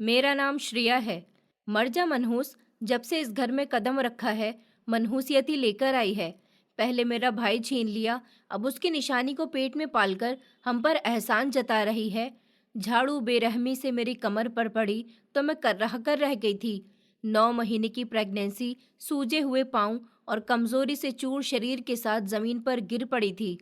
मेरा नाम श्रेया है। मर्जा मनहूस जब से इस घर में कदम रखा है, मनहूसियत ही लेकर आई है। पहले मेरा भाई छीन लिया, अब उसकी निशानी को पेट में पालकर हम पर एहसान जता रही है। झाड़ू बेरहमी से मेरी कमर पर पड़ी तो मैं कर्राह कर रह गई थी। 9 महीने की प्रेगनेंसी, सूजे हुए पांव और कमजोरी से चूर शरीर के साथ जमीन पर गिर पड़ी थी।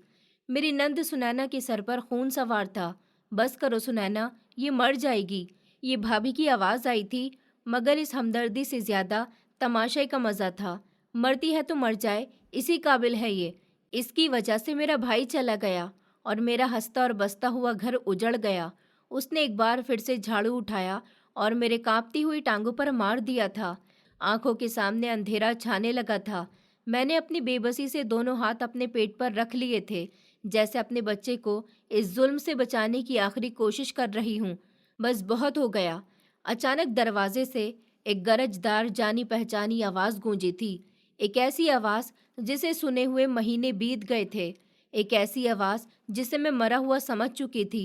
मेरी नंद सुनैना के सर पर खून सवार था। बस करो सुनैना, ये मर जाएगी। ये भाभी की आवाज आई थी, मगर इस हमदर्दी से ज्यादा तमाशे का मजा था। मरती है तो मर जाए, इसी काबिल है ये। इसकी वजह से मेरा भाई चला गया और मेरा हंसता और बसता हुआ घर उजड़ गया। उसने एक बार फिर से झाड़ू उठाया और मेरे कांपती हुई टांगों पर मार दिया था। आंखों के सामने अंधेरा छाने लगा था। मैंने अपनी बेबसी से दोनों हाथ अपने पेट पर रख लिए थे, जैसे अपने बच्चे को इस जुल्म से बचाने की आखिरी कोशिश कर रही हूँ। बस बहुत हो गया। अचानक दरवाजे से एक गरजदार जानी पहचानी आवाज गूंजी थी। एक ऐसी आवाज जिसे सुने हुए महीने बीत गए थे। एक ऐसी आवाज जिसे मैं मरा हुआ समझ चुकी थी।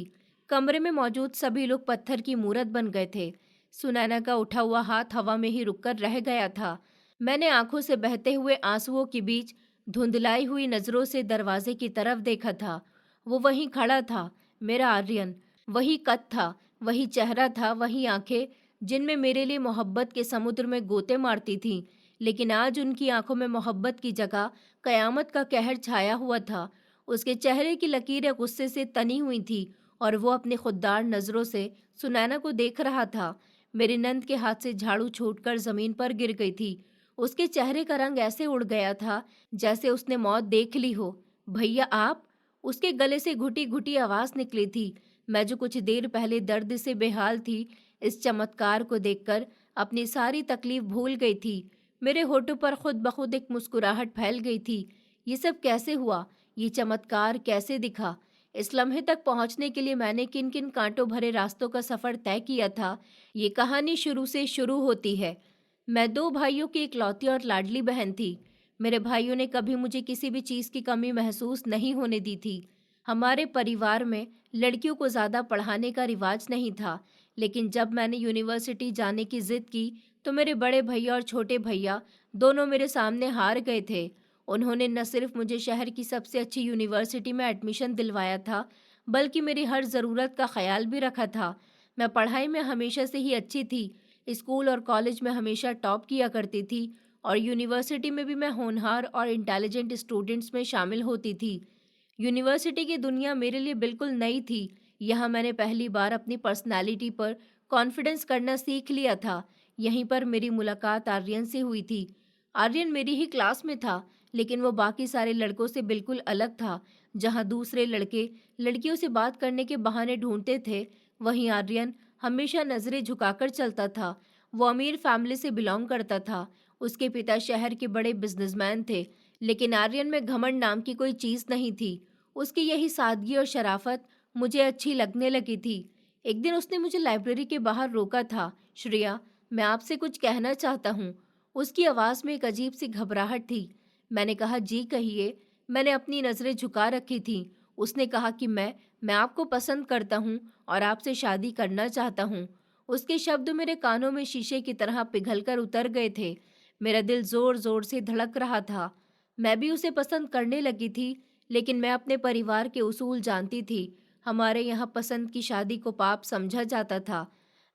कमरे में मौजूद सभी लोग पत्थर की मूरत बन गए थे। सुनैना का उठा हुआ हाथ हवा में ही रुककर रह गया था। मैंने आंखों से बहते हुए आंसुओं के बीच धुंधलाई हुई नजरों से दरवाजे की तरफ देखा था। वो वहीं खड़ा था, मेरा आर्यन। वही कद था, वही चेहरा था, वही आंखें जिनमें मेरे लिए मोहब्बत के समुद्र में गोते मारती थीं। लेकिन आज उनकी आंखों में मोहब्बत की जगह कयामत का कहर छाया हुआ था। उसके चेहरे की लकीरें गुस्से से तनी हुई थी और वो अपनी खुददार नजरों से सुनैना को देख रहा था। मेरी नंद के हाथ से झाड़ू छूटकर जमीन पर गिर गई थी। उसके चेहरे का रंग ऐसे उड़ गया था जैसे उसने मौत देख ली हो। भैया आप? उसके गले से घुटी घुटी आवाज निकली थी। मैं जो कुछ देर पहले दर्द से बेहाल थी, इस चमत्कार को देखकर अपनी सारी तकलीफ भूल गई थी। मेरे होठों पर खुद ब खुद एक मुस्कुराहट फैल गई थी। ये सब कैसे हुआ? ये चमत्कार कैसे दिखा? इस लम्हे तक पहुंचने के लिए मैंने किन किन कांटों भरे रास्तों का सफर तय किया था, ये कहानी शुरू से शुरू होती है। मैं 2 भाइयों की इकलौती और लाडली बहन थी। मेरे भाइयों ने कभी मुझे किसी भी चीज़ की कमी महसूस नहीं होने दी थी। हमारे परिवार में लड़कियों को ज़्यादा पढ़ाने का रिवाज नहीं था, लेकिन जब मैंने यूनिवर्सिटी जाने की ज़िद की तो मेरे बड़े भैया और छोटे भैया दोनों मेरे सामने हार गए थे। उन्होंने न सिर्फ मुझे शहर की सबसे अच्छी यूनिवर्सिटी में एडमिशन दिलवाया था, बल्कि मेरी हर ज़रूरत का ख्याल भी रखा था। मैं पढ़ाई में हमेशा से ही अच्छी थी। स्कूल और कॉलेज में हमेशा टॉप किया करती थी और यूनिवर्सिटी में भी मैं होनहार और इंटेलिजेंट स्टूडेंट्स में शामिल होती थी। यूनिवर्सिटी की दुनिया मेरे लिए बिल्कुल नई थी। यहाँ मैंने पहली बार अपनी पर्सनालिटी पर कॉन्फिडेंस करना सीख लिया था। यहीं पर मेरी मुलाकात आर्यन से हुई थी। आर्यन मेरी ही क्लास में था, लेकिन वो बाकी सारे लड़कों से बिल्कुल अलग था। जहाँ दूसरे लड़के लड़कियों से बात करने के बहाने ढूंढते थे, वहीं आर्यन हमेशा नजरें झुकाकर चलता था। वो अमीर फैमिली से बिलोंग करता था। उसके पिता शहर के बड़े बिजनेसमैन थे, लेकिन आर्यन में घमंड नाम की कोई चीज नहीं थी। उसकी यही सादगी और शराफत मुझे अच्छी लगने लगी थी। एक दिन उसने मुझे लाइब्रेरी के बाहर रोका था। श्रेया, मैं आपसे कुछ कहना चाहता हूँ। उसकी आवाज में एक अजीब सी घबराहट थी। मैंने कहा, जी कहिए। मैंने अपनी नजरें झुका रखी थी। उसने कहा कि मैं आपको पसंद करता हूँ और आपसे शादी करना चाहता हूँ। उसके शब्द मेरे कानों में शीशे की तरह पिघलकर उतर गए थे। मेरा दिल जोर जोर से धड़क रहा था। मैं भी उसे पसंद करने लगी थी, लेकिन मैं अपने परिवार के उसूल जानती थी। हमारे यहाँ पसंद की शादी को पाप समझा जाता था।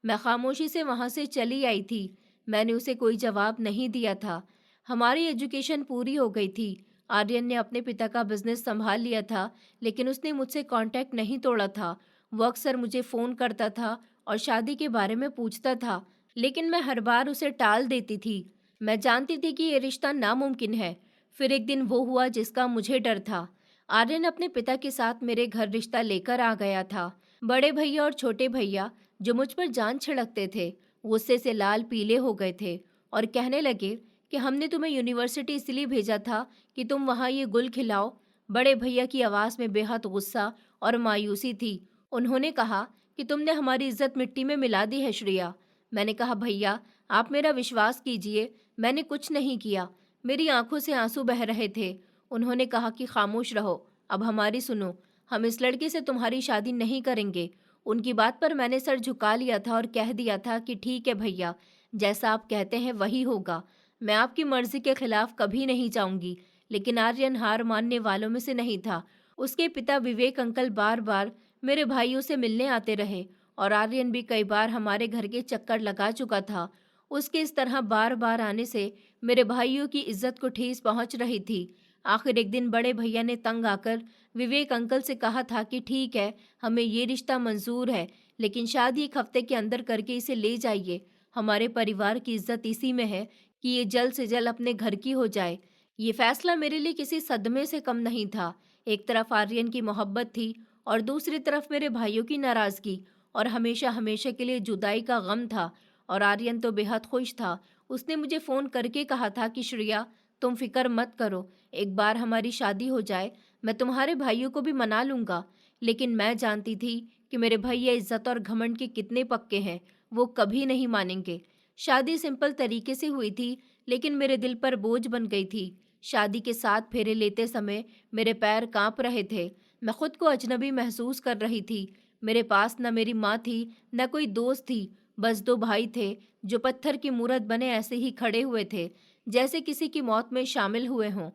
मैं खामोशी से वहाँ से चली आई थी। मैंने उसे कोई जवाब नहीं दिया था। हमारी एजुकेशन पूरी हो गई थी। आर्यन ने अपने पिता का बिजनेस संभाल लिया था, लेकिन उसने मुझसे कांटेक्ट नहीं तोड़ा था। वो अक्सर मुझे फ़ोन करता था और शादी के बारे में पूछता था, लेकिन मैं हर बार उसे टाल देती थी। मैं जानती थी कि ये रिश्ता नामुमकिन है। फिर एक दिन वो हुआ जिसका मुझे डर था। आर्यन अपने पिता के साथ मेरे घर रिश्ता लेकर आ गया था। बड़े भैया और छोटे भैया, जो मुझ पर जान छिड़कते थे, गुस्से से लाल पीले हो गए थे और कहने लगे कि हमने तुम्हें यूनिवर्सिटी इसलिए भेजा था कि तुम वहाँ ये गुल खिलाओ। बड़े भैया की आवाज़ में बेहद गुस्सा और मायूसी थी। उन्होंने कहा कि तुमने हमारी इज्जत मिट्टी में मिला दी है श्रेया। मैंने कहा, भैया आप मेरा विश्वास कीजिए, मैंने कुछ नहीं किया। मेरी आंखों से आंसू बह रहे थे। उन्होंने कहा कि खामोश रहो, अब हमारी सुनो। हम इस लड़के से तुम्हारी शादी नहीं करेंगे। उनकी बात पर मैंने सर झुका लिया था और कह दिया था कि ठीक है भैया, जैसा आप कहते हैं वही होगा। मैं आपकी मर्जी के खिलाफ कभी नहीं जाऊंगी। लेकिन आर्यन हार मानने वालों में से नहीं था। उसके पिता विवेक अंकल बार बार मेरे भाइयों से मिलने आते रहे और आर्यन भी कई बार हमारे घर के चक्कर लगा चुका था। उसके इस तरह बार बार आने से मेरे भाइयों की इज्जत को ठेस पहुंच रही थी। आखिर एक दिन बड़े भैया ने तंग आकर विवेक अंकल से कहा था कि ठीक है, हमें ये रिश्ता मंजूर है, लेकिन शादी एक हफ्ते के अंदर करके इसे ले जाइए। हमारे परिवार की इज्जत इसी में है कि ये जल्द से जल्द अपने घर की हो जाए। ये फैसला मेरे लिए किसी सदमे से कम नहीं था। एक तरफ आर्यन की मोहब्बत थी और दूसरी तरफ मेरे भाइयों की नाराजगी और हमेशा हमेशा के लिए जुदाई का गम था। और आर्यन तो बेहद खुश था। उसने मुझे फ़ोन करके कहा था कि श्रेया, तुम फिक्र मत करो, एक बार हमारी शादी हो जाए, मैं तुम्हारे भाइयों को भी मना लूँगा। लेकिन मैं जानती थी कि मेरे भैया इज्जत और घमंड के कितने पक्के हैं, वो कभी नहीं मानेंगे। शादी सिंपल तरीके से हुई थी, लेकिन मेरे दिल पर बोझ बन गई थी। शादी के 7 फेरे लेते समय मेरे पैर काँप रहे थे। मैं खुद को अजनबी महसूस कर रही थी। मेरे पास न मेरी माँ थी, न कोई दोस्त थी, बस 2 भाई थे जो पत्थर की मूरत बने ऐसे ही खड़े हुए थे, जैसे किसी की मौत में शामिल हुए हों।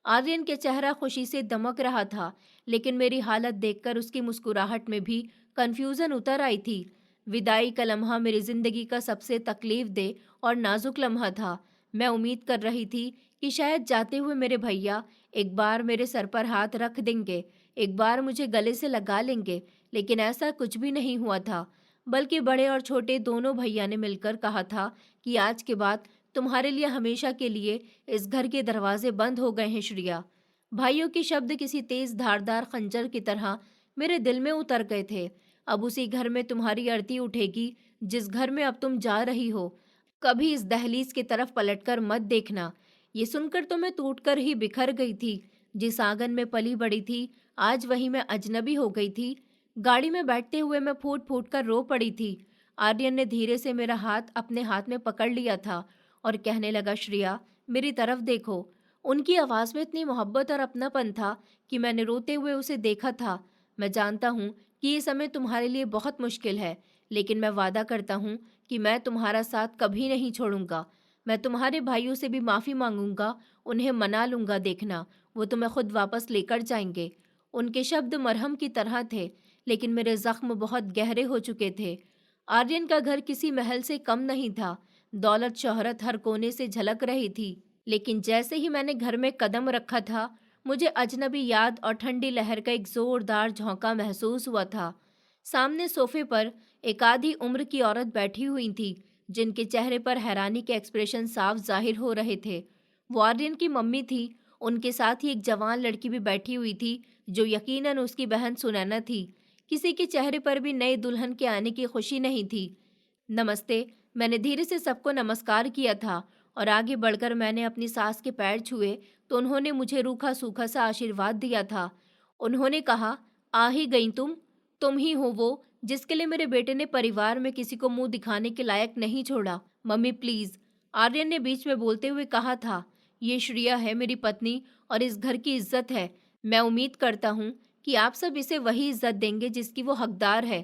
आर्यन के चेहरा खुशी से दमक रहा था, लेकिन मेरी हालत देखकर उसकी मुस्कुराहट में भी कन्फ्यूजन उतर आई थी। विदाई का लम्हा मेरी जिंदगी का सबसे तकलीफ दे और नाजुक लम्हा था। मैं उम्मीद कर रही थी कि शायद जाते हुए मेरे भैया एक बार मेरे सर पर हाथ रख देंगे, एक बार मुझे गले से लगा लेंगे, लेकिन ऐसा कुछ भी नहीं हुआ था। बल्कि बड़े और छोटे दोनों भैया ने मिलकर कहा था कि आज के बाद तुम्हारे लिए हमेशा के लिए इस घर के दरवाजे बंद हो गए हैं श्रेया। भाइयों के शब्द किसी तेज धारदार खंजर की तरह मेरे दिल में उतर गए थे। अब उसी घर में तुम्हारी अर्थी उठेगी जिस घर में अब तुम जा रही हो। कभी इस दहलीज की तरफ पलटकर मत देखना। ये सुनकर तो मैं टूटकर ही बिखर गई थी। जिस आंगन में पली बड़ी थी, आज वही मैं अजनबी हो गई थी। गाड़ी में बैठते हुए मैं फूट फूट कर रो पड़ी थी। आर्यन ने धीरे से मेरा हाथ अपने हाथ में पकड़ लिया था और कहने लगा, श्रेया, मेरी तरफ देखो। उनकी आवाज़ में इतनी मोहब्बत और अपनापन था कि मैंने रोते हुए उसे देखा था। मैं जानता हूँ कि ये समय तुम्हारे लिए बहुत मुश्किल है, लेकिन मैं वादा करता हूँ कि मैं तुम्हारा साथ कभी नहीं छोड़ूंगा। मैं तुम्हारे भाइयों से भी माफ़ी मांगूंगा, उन्हें मना लूंगा। देखना, वो तुम्हें खुद वापस लेकर जाएंगे। उनके शब्द मरहम की तरह थे, लेकिन मेरे जख्म बहुत गहरे हो चुके थे। आर्यन का घर किसी महल से कम नहीं था। दौलत शोहरत हर कोने से झलक रही थी, लेकिन जैसे ही मैंने घर में कदम रखा था, मुझे अजनबी याद और ठंडी लहर का एक जोरदार झोंका महसूस हुआ था। सामने सोफे पर एक आधी उम्र की औरत बैठी हुई थी, जिनके चेहरे पर हैरानी के एक्सप्रेशन साफ जाहिर हो रहे थे। वो आर्यन की मम्मी थी। उनके साथ ही एक जवान लड़की भी बैठी हुई थी, जो यकीनन उसकी बहन सुनैना थी। किसी के चेहरे पर भी नई दुल्हन के आने की खुशी नहीं थी। नमस्ते, मैंने धीरे से सबको नमस्कार किया था और आगे बढ़कर मैंने अपनी सास के पैर छुए तो उन्होंने मुझे रूखा सूखा सा आशीर्वाद दिया था। उन्होंने कहा, आ ही गई तुम ही हो वो जिसके लिए मेरे बेटे ने परिवार में किसी को मुंह दिखाने के लायक नहीं छोड़ा। मम्मी प्लीज, आर्यन ने बीच में बोलते हुए कहा था, ये श्रेया है, मेरी पत्नी, और इस घर की इज्जत है। मैं उम्मीद करता हूँ कि आप सब इसे वही इज्जत देंगे जिसकी वो हकदार है।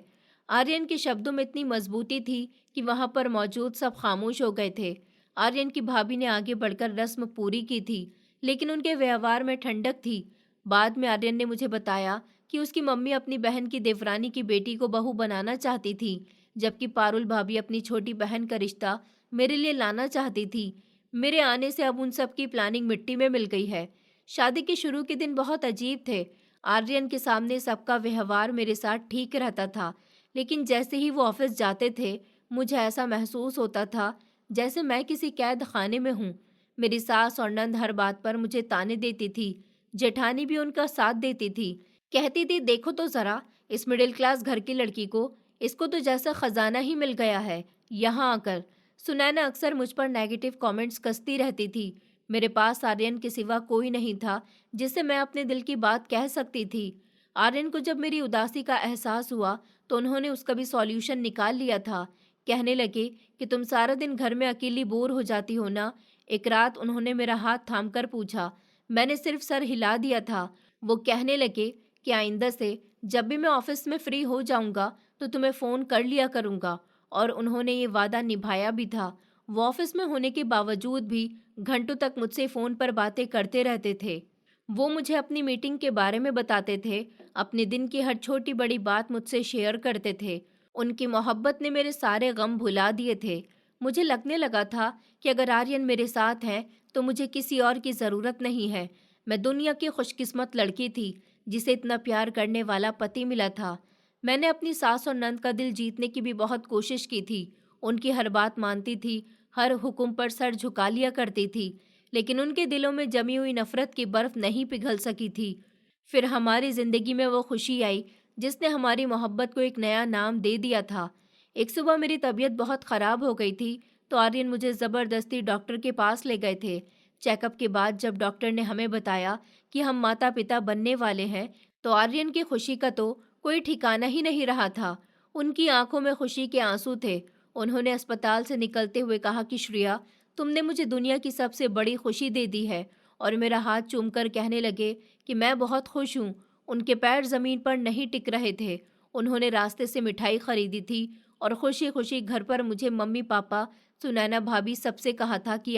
आर्यन के शब्दों में इतनी मजबूती थी कि वहां पर मौजूद सब खामोश हो गए थे। आर्यन की भाभी ने आगे बढ़कर रस्म पूरी की थी, लेकिन उनके व्यवहार में ठंडक थी। बाद में आर्यन ने मुझे बताया कि उसकी मम्मी अपनी बहन की देवरानी की बेटी को बहू बनाना चाहती थी, जबकि पारुल भाभी अपनी छोटी बहन का रिश्ता मेरे लिए लाना चाहती थी। मेरे आने से अब उन सब की प्लानिंग मिट्टी में मिल गई है। शादी के शुरू के दिन बहुत अजीब थे। आर्यन के सामने सबका व्यवहार मेरे साथ ठीक रहता था, लेकिन जैसे ही वो ऑफिस जाते थे, मुझे ऐसा महसूस होता था जैसे मैं किसी कैद खाने में हूँ। मेरी सास और नंद हर बात पर मुझे ताने देती थी। जेठानी भी उनका साथ देती थी। कहती थी, देखो तो जरा इस मिडिल क्लास घर की लड़की को, इसको तो जैसा खजाना ही मिल गया है यहाँ आकर। सुनैना अक्सर मुझ पर नेगेटिव कमेंट्स कसती रहती थी। मेरे पास आर्यन के सिवा कोई नहीं था जिससे मैं अपने दिल की बात कह सकती थी। आर्यन को जब मेरी उदासी का एहसास हुआ तो उन्होंने उसका भी सॉल्यूशन निकाल लिया था। कहने लगे कि तुम सारा दिन घर में अकेली बोर हो जाती हो ना। एक रात उन्होंने मेरा हाथ थामकर पूछा। मैंने सिर्फ सर हिला दिया था। वो कहने लगे कि आइंदा से जब भी मैं ऑफिस में फ्री हो जाऊंगा तो तुम्हें फ़ोन कर लिया करूँगा। और उन्होंने ये वादा निभाया भी था। वो ऑफिस में होने के बावजूद भी घंटों तक मुझसे फ़ोन पर बातें करते रहते थे। वो मुझे अपनी मीटिंग के बारे में बताते थे, अपने दिन की हर छोटी बड़ी बात मुझसे शेयर करते थे। उनकी मोहब्बत ने मेरे सारे गम भुला दिए थे। मुझे लगने लगा था कि अगर आर्यन मेरे साथ हैं तो मुझे किसी और की ज़रूरत नहीं है। मैं दुनिया की खुशकिस्मत लड़की थी जिसे इतना प्यार करने वाला पति मिला था। मैंने अपनी सास और नंद का दिल जीतने की भी बहुत कोशिश की थी। उनकी हर बात मानती थी, हर हुक्म पर सर झुका लिया करती थी, लेकिन उनके दिलों में जमी हुई नफरत की बर्फ नहीं पिघल सकी थी। फिर हमारी जिंदगी में वो खुशी आई जिसने हमारी मोहब्बत को एक नया नाम दे दिया था। एक सुबह मेरी तबीयत बहुत खराब हो गई थी, तो आर्यन मुझे जबरदस्ती डॉक्टर के पास ले गए थे। चेकअप के बाद जब डॉक्टर ने हमें बताया कि हम माता पिता बनने वाले हैं, तो आर्यन की खुशी का तो कोई ठिकाना ही नहीं रहा था। उनकी आंखों में खुशी के आंसू थे। उन्होंने अस्पताल से निकलते हुए कहा कि श्रेया, तुमने मुझे दुनिया की सबसे बड़ी खुशी दे दी है। और मेरा हाथ चूमकर कहने लगे कि मैं बहुत खुश हूँ। उनके पैर जमीन पर नहीं टिक रहे थे। उन्होंने रास्ते से मिठाई खरीदी थी और खुशी खुशी घर पर मुझे मम्मी पापा, सुनैना भाभी सबसे कहा था कि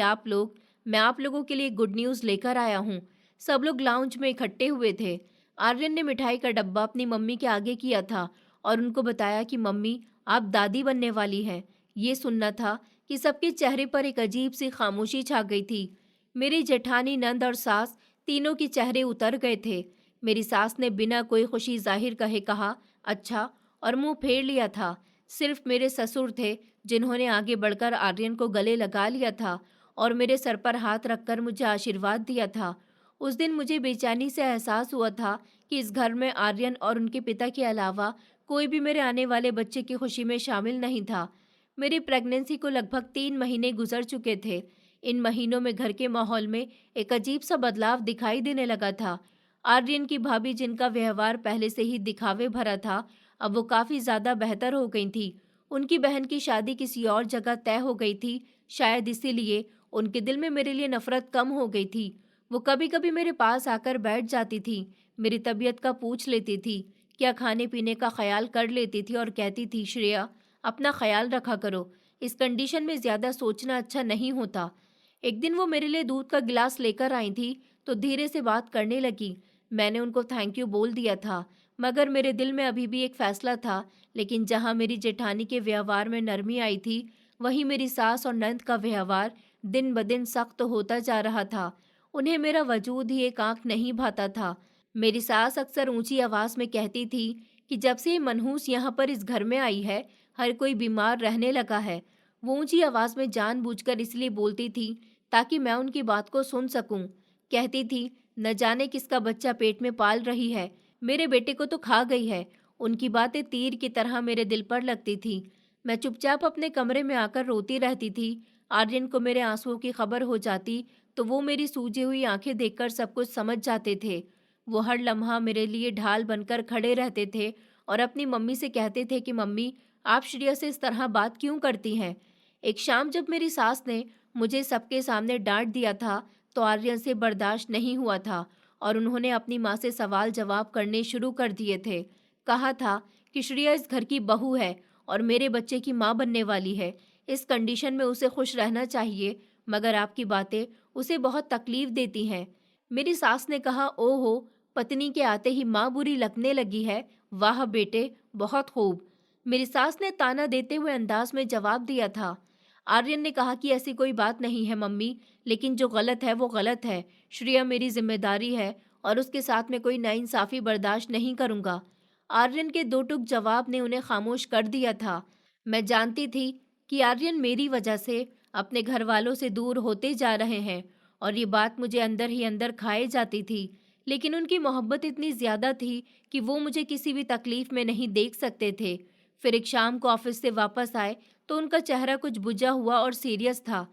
मैं आप लोगों के लिए गुड न्यूज़ लेकर आया हूँ। सब लोग लाउंज में इकट्ठे हुए थे। आर्यन ने मिठाई का डब्बा अपनी मम्मी के आगे किया था और उनको बताया कि मम्मी, आप दादी बनने वाली हैं। ये सुनना था कि सबके चेहरे पर एक अजीब सी खामोशी छा गई थी। मेरी जेठानी, नंद और सास तीनों के चेहरे उतर गए थे। मेरी सास ने बिना कोई खुशी जाहिर कहे कहा अच्छा, और मुंह फेर लिया था। सिर्फ मेरे ससुर थे जिन्होंने आगे बढ़कर आर्यन को गले लगा लिया था और मेरे सर पर हाथ रखकर मुझे आशीर्वाद दिया था। उस दिन मुझे बेचैनी से एहसास हुआ था कि इस घर में आर्यन और उनके पिता के अलावा कोई भी मेरे आने वाले बच्चे की खुशी में शामिल नहीं था। मेरी प्रेगनेंसी को लगभग 3 महीने गुजर चुके थे। इन महीनों में घर के माहौल में एक अजीब सा बदलाव दिखाई देने लगा था। आर्यन की भाभी, जिनका व्यवहार पहले से ही दिखावे भरा था, अब वो काफी ज्यादा बेहतर हो गई थी। उनकी बहन की शादी किसी और जगह तय हो गई थी। शायद इसीलिए उनके दिल में मेरे लिए नफरत कम हो गई थी। वो कभी कभी मेरे पास आकर बैठ जाती थी, मेरी तबीयत का पूछ लेती थी, क्या खाने पीने का ख्याल कर लेती थी और कहती थी श्रेया, अपना ख्याल रखा करो, इस कंडीशन में ज्यादा सोचना अच्छा नहीं होता। एक दिन वो मेरे लिए दूध का गिलास लेकर आई थी तो धीरे से बात करने लगी। मैंने उनको थैंक यू बोल दिया था, मगर मेरे दिल में अभी भी एक फैसला था। लेकिन जहाँ मेरी जेठानी के व्यवहार में नरमी आई थी, वहीं मेरी सास और नंद का व्यवहार दिन ब दिन सख्त होता जा रहा था। उन्हें मेरा वजूद ही एक आंख नहीं भाता था। मेरी सास अक्सर ऊंची आवाज में कहती थी कि जब से ये मनहूस यहाँ पर इस घर में आई है, हर कोई बीमार रहने लगा है। वो ऊंची आवाज में जानबूझकर इसलिए बोलती थी ताकि मैं उनकी बात को सुन सकूं। कहती थी, न जाने किसका बच्चा पेट में पाल रही है, मेरे बेटे को तो खा गई है। उनकी बातें तीर की तरह मेरे दिल पर लगती थी। मैं चुपचाप अपने कमरे में आकर रोती रहती थी। आर्यन को मेरे आंसुओं की खबर हो जाती तो वो मेरी सूजी हुई आंखें देखकर सब कुछ समझ जाते थे। वो हर लम्हा मेरे लिए ढाल बनकर खड़े रहते थे और अपनी मम्मी से कहते थे कि मम्मी, आप श्रेया से इस तरह बात क्यों करती हैं। एक शाम जब मेरी सास ने मुझे सबके सामने डांट दिया था तो आर्यन से बर्दाश्त नहीं हुआ था और उन्होंने अपनी माँ से सवाल जवाब करने शुरू कर दिए थे। कहा था कि श्रेया इस घर की बहू है और मेरे बच्चे की माँ बनने वाली है। इस कंडीशन में उसे खुश रहना चाहिए, मगर आपकी बातें उसे बहुत तकलीफ देती हैं। मेरी सास ने कहा, ओहो, पत्नी के आते ही माँ बुरी लगने लगी है। वाह बेटे, बहुत खूब। मेरी सास ने ताना देते हुए अंदाज में जवाब दिया था। आर्यन ने कहा कि ऐसी कोई बात नहीं है मम्मी, लेकिन जो गलत है वो गलत है। श्रेया मेरी जिम्मेदारी है और उसके साथ में कोई नाइंसाफी बर्दाश्त नहीं करूंगा। आर्यन के दो टूक जवाब ने उन्हें खामोश कर दिया था। मैं जानती थी कि आर्यन मेरी वजह से अपने घर वालों से दूर होते जा रहे हैं और ये बात मुझे अंदर ही अंदर खाए जाती थी। लेकिन उनकी मोहब्बत इतनी ज्यादा थी कि वो मुझे किसी भी तकलीफ में नहीं देख सकते थे। फिर एक शाम को ऑफिस से वापस आए तो उनका चेहरा कुछ बुझा हुआ और सीरियस था।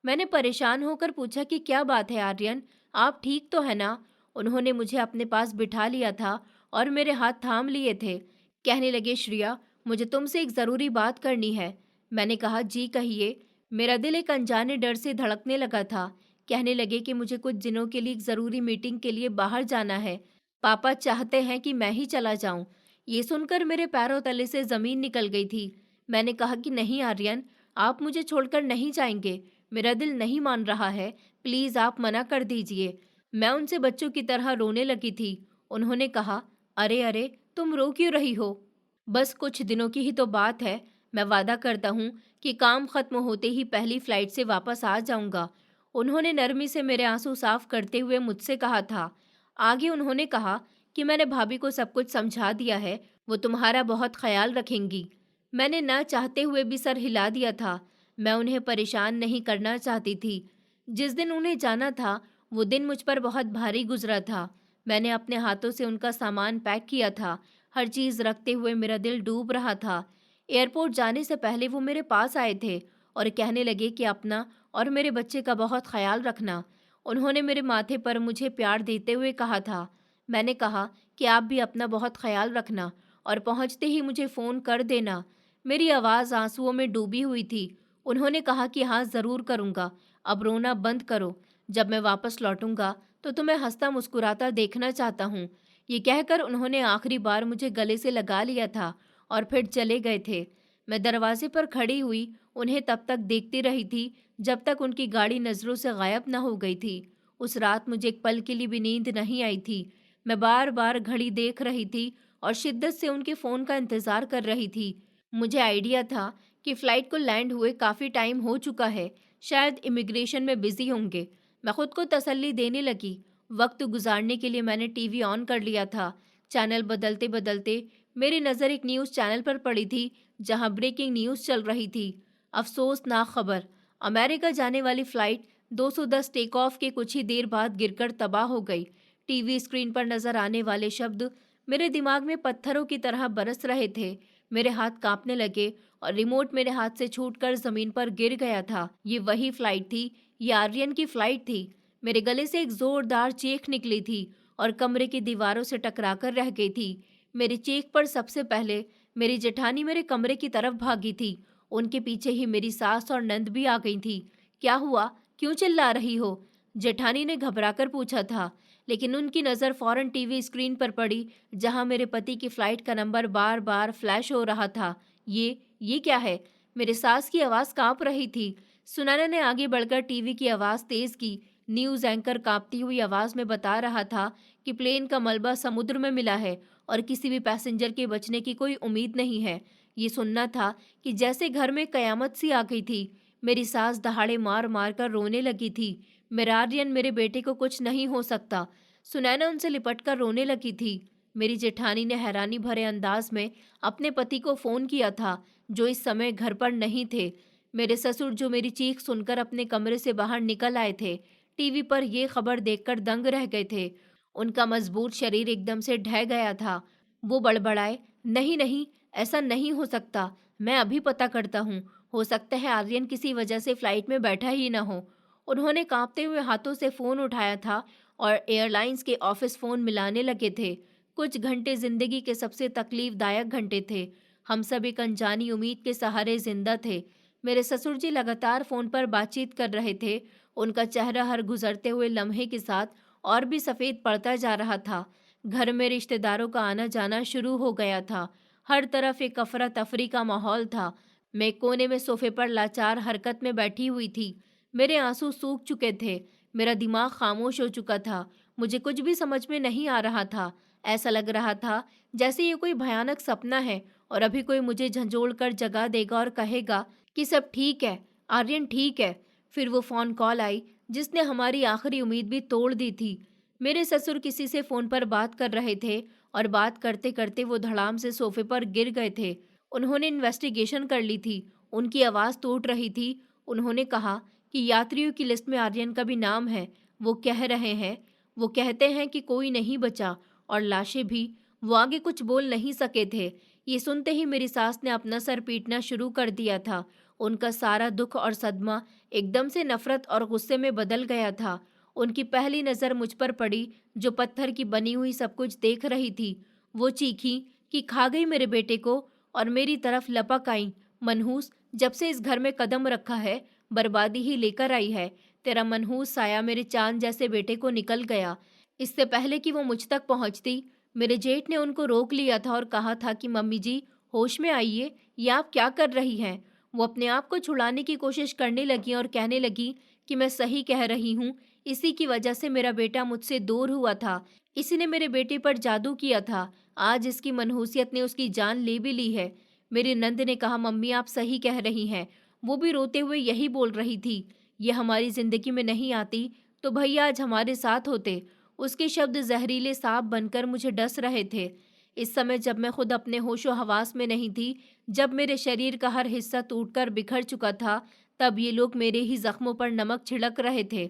मैंने परेशान होकर पूछा कि क्या बात है आर्यन, आप ठीक तो है ना। उन्होंने मुझे अपने पास बिठा लिया था और मेरे हाथ थाम लिए थे। कहने लगे, श्रेया, मुझे तुमसे एक ज़रूरी बात करनी है। मैंने कहा, जी कहिए। मेरा दिल एक अनजाने डर से धड़कने लगा था। कहने लगे कि मुझे कुछ दिनों के लिए एक ज़रूरी मीटिंग के लिए बाहर जाना है। पापा चाहते हैं कि मैं ही चला जाऊं। ये सुनकर मेरे पैरों तले से जमीन निकल गई थी। मैंने कहा कि नहीं आर्यन, आप मुझे छोड़कर नहीं जाएंगे। मेरा दिल नहीं मान रहा है, प्लीज आप मना कर दीजिए। मैं उनसे बच्चों की तरह रोने लगी थी। उन्होंने कहा, अरे अरे, तुम रो क्यों रही हो? बस कुछ दिनों की ही तो बात है। मैं वादा करता हूँ कि काम खत्म होते ही पहली फ्लाइट से वापस आ जाऊंगा। उन्होंने नरमी से मेरे आंसू साफ करते हुए मुझसे कहा था। आगे उन्होंने कहा कि मैंने भाभी को सब कुछ समझा दिया है, वो तुम्हारा बहुत ख्याल रखेंगी। मैंने न चाहते हुए भी सर हिला दिया था। मैं उन्हें परेशान नहीं करना चाहती थी। जिस दिन उन्हें जाना था, वो दिन मुझ पर बहुत भारी गुजरा था। मैंने अपने हाथों से उनका सामान पैक किया था। हर चीज़ रखते हुए मेरा दिल डूब रहा था। एयरपोर्ट जाने से पहले वो मेरे पास आए थे और कहने लगे कि अपना और मेरे बच्चे का बहुत ख्याल रखना। उन्होंने मेरे माथे पर मुझे प्यार देते हुए कहा था। मैंने कहा कि आप भी अपना बहुत ख्याल रखना और पहुंचते ही मुझे फ़ोन कर देना। मेरी आवाज़ आंसुओं में डूबी हुई थी। उन्होंने कहा कि हाँ, ज़रूर करूँगा। अब रोना बंद करो। जब मैं वापस लौटूंगा तो तुम्हें हंसता मुस्कुराता देखना चाहता हूँ। ये कहकर उन्होंने आखिरी बार मुझे गले से लगा लिया था और फिर चले गए थे। मैं दरवाजे पर खड़ी हुई उन्हें तब तक देखती रही थी जब तक उनकी गाड़ी नज़रों से गायब न हो गई थी। उस रात मुझे एक पल के लिए भी नींद नहीं आई थी। मैं बार बार घड़ी देख रही थी और शिद्दत से उनके फ़ोन का इंतज़ार कर रही थी। मुझे आइडिया था कि फ़्लाइट को लैंड हुए काफ़ी टाइम हो चुका है, शायद इमिग्रेशन में बिज़ी होंगे। मैं खुद को तसल्ली देने लगी। वक्त गुजारने के लिए मैंने टीवी ऑन कर लिया था। चैनल बदलते बदलते मेरी नज़र एक न्यूज़ चैनल पर पड़ी थी, जहां ब्रेकिंग न्यूज़ चल रही थी। अफसोसनाक खबर, अमेरिका जाने वाली फ़्लाइट 210 टेक ऑफ के कुछ ही देर बाद गिरकर तबाह हो गई। टीवी स्क्रीन पर नजर आने वाले शब्द मेरे दिमाग में पत्थरों की तरह बरस रहे थे। मेरे हाथ कांपने लगे और रिमोट मेरे हाथ से छूटकर जमीन पर गिर गया था। ये वही फ्लाइट थी, ये आर्यन की फ्लाइट थी। मेरे गले से एक जोरदार चीख निकली थी और कमरे की दीवारों से टकराकर रह गई थी। मेरी चीख पर सबसे पहले मेरी जेठानी मेरे कमरे की तरफ भागी थी। उनके पीछे ही मेरी सास और नंद भी आ गई थी। क्या हुआ? क्यों चिल्ला रही हो? जेठानी ने घबराकर पूछा था, लेकिन उनकी नज़र फौरन टीवी स्क्रीन पर पड़ी, जहां मेरे पति की फ्लाइट का नंबर बार बार फ्लैश हो रहा था। ये क्या है? मेरे सास की आवाज़ कांप रही थी। सुनैना ने आगे बढ़कर टीवी की आवाज़ तेज की। न्यूज़ एंकर कांपती हुई आवाज़ में बता रहा था कि प्लेन का मलबा समुद्र में मिला है और किसी भी पैसेंजर के बचने की कोई उम्मीद नहीं है। ये सुनना था कि जैसे घर में कयामत सी आ गई थी। मेरी सास दहाड़े मार मार कर रोने लगी थी। मेरा आर्यन, मेरे बेटे को कुछ नहीं हो सकता। सुनैना उनसे लिपट कर रोने लगी थी। मेरी जेठानी ने हैरानी भरे अंदाज में अपने पति को फ़ोन किया था, जो इस समय घर पर नहीं थे। मेरे ससुर, जो मेरी चीख सुनकर अपने कमरे से बाहर निकल आए थे, टीवी पर यह खबर देखकर दंग रह गए थे। उनका मजबूत शरीर एकदम से ढह गया था। वो बड़बड़ाए, नहीं नहीं, ऐसा नहीं हो सकता। मैं अभी पता करता हूँ। हो सकता है आर्यन किसी वजह से फ्लाइट में बैठा ही ना हो। उन्होंने कांपते हुए हाथों से फ़ोन उठाया था और एयरलाइंस के ऑफिस फ़ोन मिलाने लगे थे। कुछ घंटे जिंदगी के सबसे तकलीफदायक घंटे थे। हम सब एक अनजानी उम्मीद के सहारे जिंदा थे। मेरे ससुर जी लगातार फ़ोन पर बातचीत कर रहे थे। उनका चेहरा हर गुजरते हुए लम्हे के साथ और भी सफ़ेद पड़ता जा रहा था। घर में रिश्तेदारों का आना जाना शुरू हो गया था। हर तरफ एक अफरा तफरी का माहौल था। मैं कोने में सोफे पर लाचार हरकत में बैठी हुई थी। मेरे आंसू सूख चुके थे। मेरा दिमाग खामोश हो चुका था। मुझे कुछ भी समझ में नहीं आ रहा था। ऐसा लग रहा था जैसे ये कोई भयानक सपना है और अभी कोई मुझे झंझोड़ कर जगा देगा और कहेगा कि सब ठीक है, आर्यन ठीक है। फिर वो फ़ोन कॉल आई जिसने हमारी आखिरी उम्मीद भी तोड़ दी थी। मेरे ससुर किसी से फ़ोन पर बात कर रहे थे और बात करते करते वो धड़ाम से सोफे पर गिर गए थे। उन्होंने इन्वेस्टिगेशन कर ली थी। उनकी आवाज़ टूट रही थी। उन्होंने कहा कि यात्रियों की लिस्ट में आर्यन का भी नाम है। वो कह रहे हैं, वो कहते हैं कि कोई नहीं बचा और लाशें भी। वो आगे कुछ बोल नहीं सके थे। ये सुनते ही मेरी सास ने अपना सर पीटना शुरू कर दिया था। उनका सारा दुख और सदमा एकदम से नफरत और गुस्से में बदल गया था। उनकी पहली नज़र मुझ पर पड़ी, जो पत्थर की बनी हुई सब कुछ देख रही थी। वो चीखी कि खा गई मेरे बेटे को और मेरी तरफ लपक आई। मनहूस, जब से इस घर में कदम रखा है, बर्बादी ही लेकर आई है। तेरा मनहूस साया मेरे चांद जैसे बेटे को निकल गया। इससे पहले कि वो मुझ तक पहुंचती, मेरे जेठ ने उनको रोक लिया था और कहा था कि मम्मी जी, होश में आइए, ये आप क्या कर रही हैं। वो अपने आप को छुड़ाने की कोशिश करने लगी और कहने लगी कि मैं सही कह रही हूँ, इसी की वजह से मेरा बेटा मुझसे दूर हुआ था, इसी ने मेरे बेटे पर जादू किया था, आज इसकी मनहूसियत ने उसकी जान ले भी ली है। मेरी नंद ने कहा, मम्मी आप सही कह रही हैं। वो भी रोते हुए यही बोल रही थी, ये हमारी जिंदगी में नहीं आती तो भैया आज हमारे साथ होते। उसके शब्द जहरीले सांप बनकर मुझे डस रहे थे। इस समय जब मैं खुद अपने होशो हवास में नहीं थी, जब मेरे शरीर का हर हिस्सा टूटकर बिखर चुका था, तब ये लोग मेरे ही जख्मों पर नमक छिड़क रहे थे।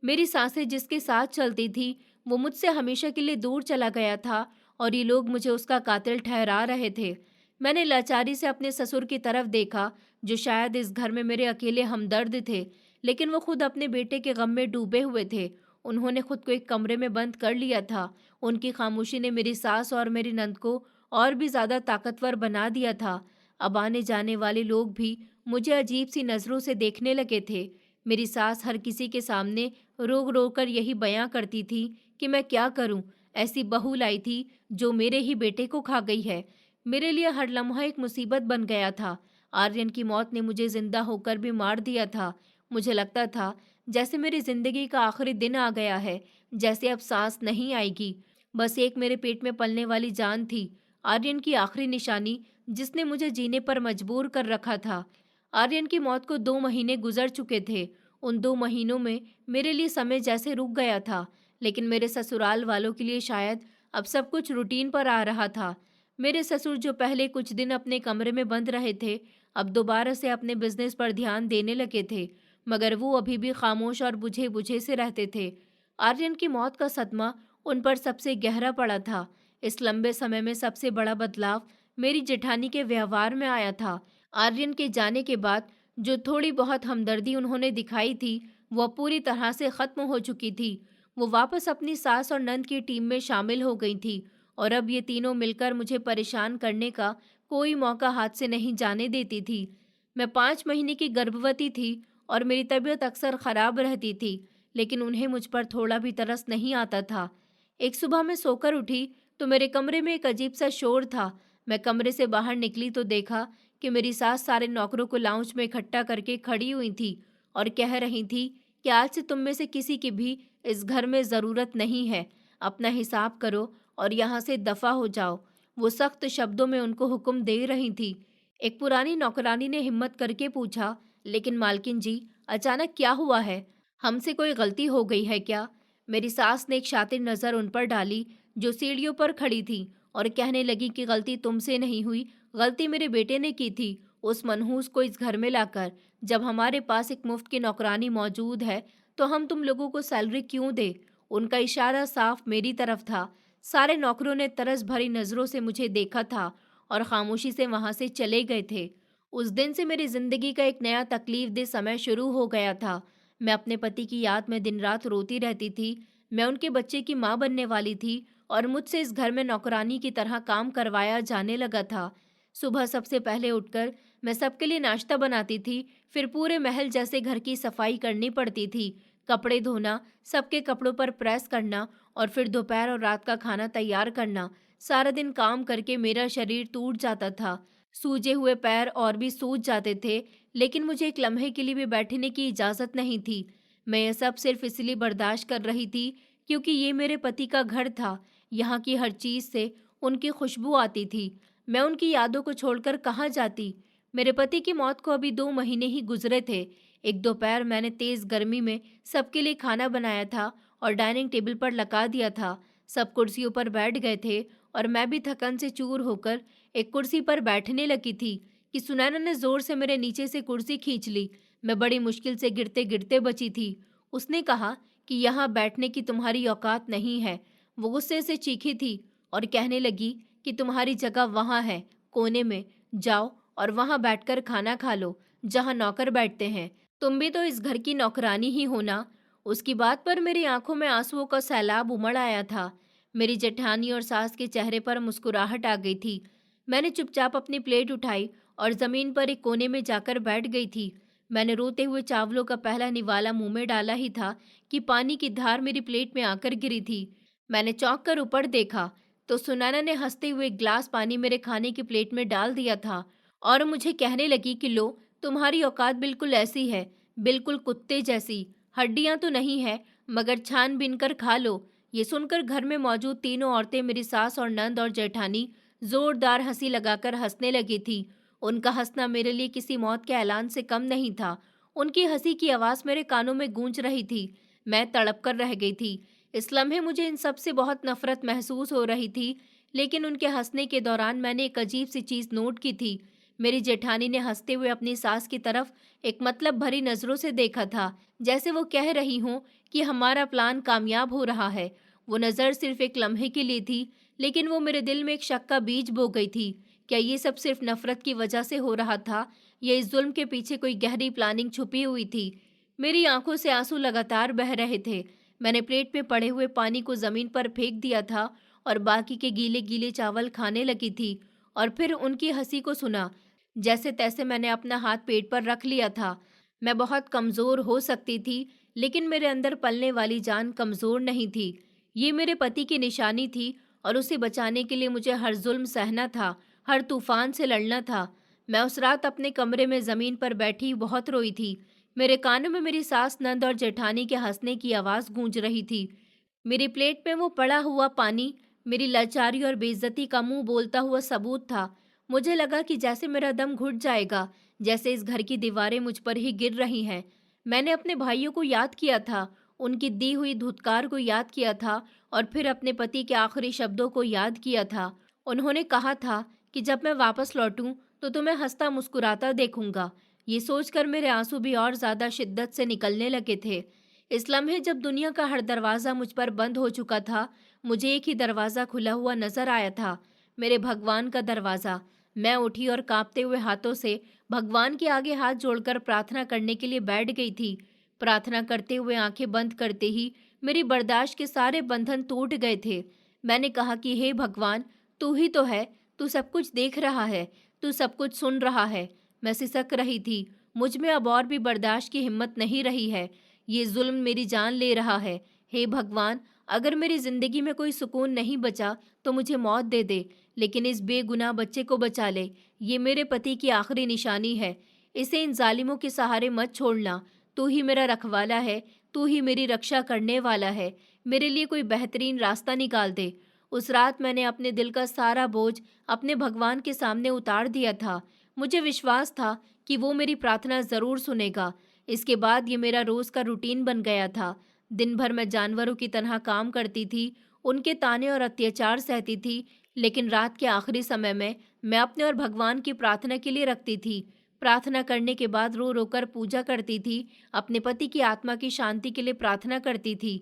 मेरी सांसें जिसके साथ चलती थी, वो मुझसे हमेशा के लिए दूर चला गया था और ये लोग मुझे उसका कातिल ठहरा रहे थे। मैंने लाचारी से अपने ससुर की तरफ देखा, जो शायद इस घर में मेरे अकेले हमदर्द थे, लेकिन वो खुद अपने बेटे के गम में डूबे हुए थे। उन्होंने खुद को एक कमरे में बंद कर लिया था। उनकी खामोशी ने मेरी सास और मेरी नंद को और भी ज्यादा ताकतवर बना दिया था। अब आने जाने वाले लोग भी मुझे अजीब सी नजरों से देखने लगे थे। मेरी सास हर किसी के सामने रो रो कर यही बयां करती थी कि मैं क्या करूं, ऐसी बहू लाई थी जो मेरे ही बेटे को खा गई है। मेरे लिए हर लम्हा एक मुसीबत बन गया था। आर्यन की मौत ने मुझे जिंदा होकर भी मार दिया था। मुझे लगता था जैसे मेरी जिंदगी का आखिरी दिन आ गया है, जैसे अब सांस नहीं आएगी। बस एक मेरे पेट में पलने वाली जान थी, आर्यन की आखिरी निशानी, जिसने मुझे जीने पर मजबूर कर रखा था। आर्यन की मौत को 2 महीने गुजर चुके थे। उन 2 महीनों में मेरे लिए समय जैसे रुक गया था, लेकिन मेरे ससुराल वालों के लिए शायद अब सब कुछ रूटीन पर आ रहा था। मेरे ससुर जो पहले कुछ दिन अपने कमरे में बंद रहे थे, अब दोबारा से अपने बिजनेस पर ध्यान देने लगे थे, मगर वो अभी भी खामोश और बुझे बुझे से रहते थे। आर्यन की मौत का सदमा उन पर सबसे गहरा पड़ा था। इस लंबे समय में सबसे बड़ा बदलाव मेरी जेठानी के व्यवहार में आया था। आर्यन के जाने के बाद जो थोड़ी बहुत हमदर्दी उन्होंने दिखाई थी, वह पूरी तरह से खत्म हो चुकी थी। वो वापस अपनी सास और नंद की टीम में शामिल हो गई थी और अब ये तीनों मिलकर मुझे परेशान करने का कोई मौका हाथ से नहीं जाने देती थी। मैं 5 महीने की गर्भवती थी और मेरी तबीयत अक्सर खराब रहती थी, लेकिन उन्हें मुझ पर थोड़ा भी तरस नहीं आता था। एक सुबह मैं सोकर उठी तो मेरे कमरे में एक अजीब सा शोर था। मैं कमरे से बाहर निकली तो देखा कि मेरी सास सारे नौकरों को लाउंज में इकट्ठा करके खड़ी हुई थी और कह रही थी कि आज से तुम में से किसी की भी इस घर में ज़रूरत नहीं है, अपना हिसाब करो और यहाँ से दफ़ा हो जाओ। वो सख्त शब्दों में उनको हुक्म दे रही थी। एक पुरानी नौकरानी ने हिम्मत करके पूछा, लेकिन मालकिन जी, अचानक क्या हुआ है? हमसे कोई गलती हो गई है क्या? मेरी सास ने एक शातिर नज़र उन पर डाली, जो सीढ़ियों पर खड़ी थी, और कहने लगी कि गलती तुमसे नहीं हुई, गलती मेरे बेटे ने की थी, उस मनहूस को इस घर में लाकर। जब हमारे पास एक मुफ्त की नौकरानी मौजूद है, तो हम तुम लोगों को सैलरी क्यों दे? उनका इशारा साफ मेरी तरफ था। सारे नौकरों ने तरस भरी नज़रों से मुझे देखा था और खामोशी से वहां से चले गए थे। उस दिन से मेरी जिंदगी का एक नया तकलीफदेह समय शुरू हो गया था। मैं अपने पति की याद में दिन रात रोती रहती थी। मैं उनके बच्चे की माँ बनने वाली थी और मुझसे इस घर में नौकरानी की तरह काम करवाया जाने लगा था। सुबह सबसे पहले उठकर मैं सबके लिए नाश्ता बनाती थी, फिर पूरे महल जैसे घर की सफाई करनी पड़ती थी, कपड़े धोना, सबके कपड़ों पर प्रेस करना और फिर दोपहर और रात का खाना तैयार करना। सारा दिन काम करके मेरा शरीर टूट जाता था, सूजे हुए पैर और भी सूज जाते थे, लेकिन मुझे एक लम्हे के लिए भी बैठने की इजाज़त नहीं थी। मैं यह सब सिर्फ इसलिए बर्दाश्त कर रही थी क्योंकि ये मेरे पति का घर था। यहाँ की हर चीज़ से उनकी खुशबू आती थी। मैं उनकी यादों को छोड़कर कहाँ जाती? मेरे पति की मौत को अभी 2 महीने ही गुजरे थे। एक दोपहर मैंने तेज़ गर्मी में सबके लिए खाना बनाया था और डाइनिंग टेबल पर लगा दिया था। सब कुर्सियों पर बैठ गए थे और मैं भी थकन से चूर होकर एक कुर्सी पर बैठने लगी थी कि सुनैना ने जोर से मेरे नीचे से कुर्सी खींच ली। मैं बड़ी मुश्किल से गिरते गिरते बची थी। उसने कहा कि यहाँ बैठने की तुम्हारी औकात नहीं है। वो गुस्से से चीखी थी और कहने लगी कि तुम्हारी जगह वहाँ है, कोने में। जाओ और वहाँ बैठकर खाना खा लो, जहाँ नौकर बैठते हैं। तुम भी तो इस घर की नौकरानी ही हो ना। उसकी बात पर मेरी आंखों में आंसुओं का सैलाब उमड़ आया था। मेरी जेठानी और सास के चेहरे पर मुस्कुराहट आ गई थी। मैंने चुपचाप अपनी प्लेट उठाई और जमीन पर एक कोने में जाकर बैठ गई थी। मैंने रोते हुए चावलों का पहला निवाला मुंह में डाला ही था कि पानी की धार मेरी प्लेट में आकर गिरी थी। मैंने चौंक कर ऊपर देखा तो सुनैना ने हंसते हुए एक ग्लास पानी मेरे खाने की प्लेट में डाल दिया था और मुझे कहने लगी कि लो, तुम्हारी औकात बिल्कुल ऐसी है, बिल्कुल कुत्ते जैसी। हड्डियां तो नहीं है, मगर छान बीन कर खा लो। ये सुनकर घर में मौजूद तीनों औरतें, मेरी सास और नंद और जेठानी, जोरदार हंसी लगाकर हंसने लगी थी। उनका हंसना मेरे लिए किसी मौत के ऐलान से कम नहीं था। उनकी हंसी की आवाज़ मेरे कानों में गूंज रही थी। मैं तड़प कर रह गई थी। इस लम्हे मुझे इन सब से बहुत नफरत महसूस हो रही थी, लेकिन उनके हंसने के दौरान मैंने एक अजीब सी चीज़ नोट की थी। मेरी जेठानी ने हंसते हुए अपनी सास की तरफ एक मतलब भरी नज़रों से देखा था, जैसे वो कह रही हों कि हमारा प्लान कामयाब हो रहा है। वो नज़र सिर्फ एक लम्हे के लिए थी, लेकिन वो मेरे दिल में एक शक का बीज बो गई थी। क्या ये सब सिर्फ नफरत की वजह से हो रहा था, या इस जुल्म के पीछे कोई गहरी प्लानिंग छुपी हुई थी? मेरी आंखों से आंसू लगातार बह रहे थे। मैंने प्लेट में पड़े हुए पानी को ज़मीन पर फेंक दिया था और बाकी के गीले गीले चावल खाने लगी थी। और फिर उनकी हंसी को सुना। जैसे तैसे मैंने अपना हाथ पेट पर रख लिया था। मैं बहुत कमज़ोर हो सकती थी, लेकिन मेरे अंदर पलने वाली जान कमज़ोर नहीं थी। ये मेरे पति की निशानी थी और उसे बचाने के लिए मुझे हर जुल्म सहना था, हर तूफान से लड़ना था। मैं उस रात अपने कमरे में ज़मीन पर बैठी बहुत रोई थी। मेरे कानों में मेरी सास, नंद और जेठानी के हंसने की आवाज़ गूंज रही थी। मेरी प्लेट में वो पड़ा हुआ पानी मेरी लाचारी और बेइज्जती का मुंह बोलता हुआ सबूत था। मुझे लगा कि जैसे मेरा दम घुट जाएगा, जैसे इस घर की दीवारें मुझ पर ही गिर रही हैं। मैंने अपने भाइयों को याद किया था, उनकी दी हुई धुतकार को याद किया था और फिर अपने पति के आखिरी शब्दों को याद किया था। उन्होंने कहा था कि जब मैं वापस लौटूं तो तुम्हें हंसता मुस्कुराता देखूंगा। ये सोचकर मेरे आंसू भी और ज्यादा शिद्दत से निकलने लगे थे। इस लम्हे जब दुनिया का हर दरवाज़ा मुझ पर बंद हो चुका था, मुझे एक ही दरवाज़ा खुला हुआ नजर आया था, मेरे भगवान का दरवाज़ा। मैं उठी और कांपते हुए हाथों से भगवान के आगे हाथ जोड़कर प्रार्थना करने के लिए बैठ गई थी। प्रार्थना करते हुए आंखें बंद करते ही मेरी बर्दाश्त के सारे बंधन टूट गए थे। मैंने कहा कि हे भगवान, तू ही तो है, तू सब कुछ देख रहा है, तू सब कुछ सुन रहा है। मैं सिसक रही थी। मुझ में अब और भी बर्दाश्त की हिम्मत नहीं रही है। ये जुल्म मेरी जान ले रहा है। हे भगवान, अगर मेरी जिंदगी में कोई सुकून नहीं बचा तो मुझे मौत दे दे, लेकिन इस बेगुनाह बच्चे को बचा ले। ये मेरे पति की आखिरी निशानी है। इसे इन जालिमों के सहारे मत छोड़ना। तू ही मेरा रखवाला है, तू ही मेरी रक्षा करने वाला है। मेरे लिए कोई बेहतरीन रास्ता निकाल दे। उस रात मैंने अपने दिल का सारा बोझ अपने भगवान के सामने उतार दिया था। मुझे विश्वास था कि वो मेरी प्रार्थना ज़रूर सुनेगा। इसके बाद ये मेरा रोज़ का रूटीन बन गया था। दिन भर मैं जानवरों की तरह काम करती थी, उनके ताने और अत्याचार सहती थी, लेकिन रात के आखिरी समय में मैं अपने और भगवान की प्रार्थना के लिए रखती थी। प्रार्थना करने के बाद रो रो कर पूजा करती थी, अपने पति की आत्मा की शांति के लिए प्रार्थना करती थी।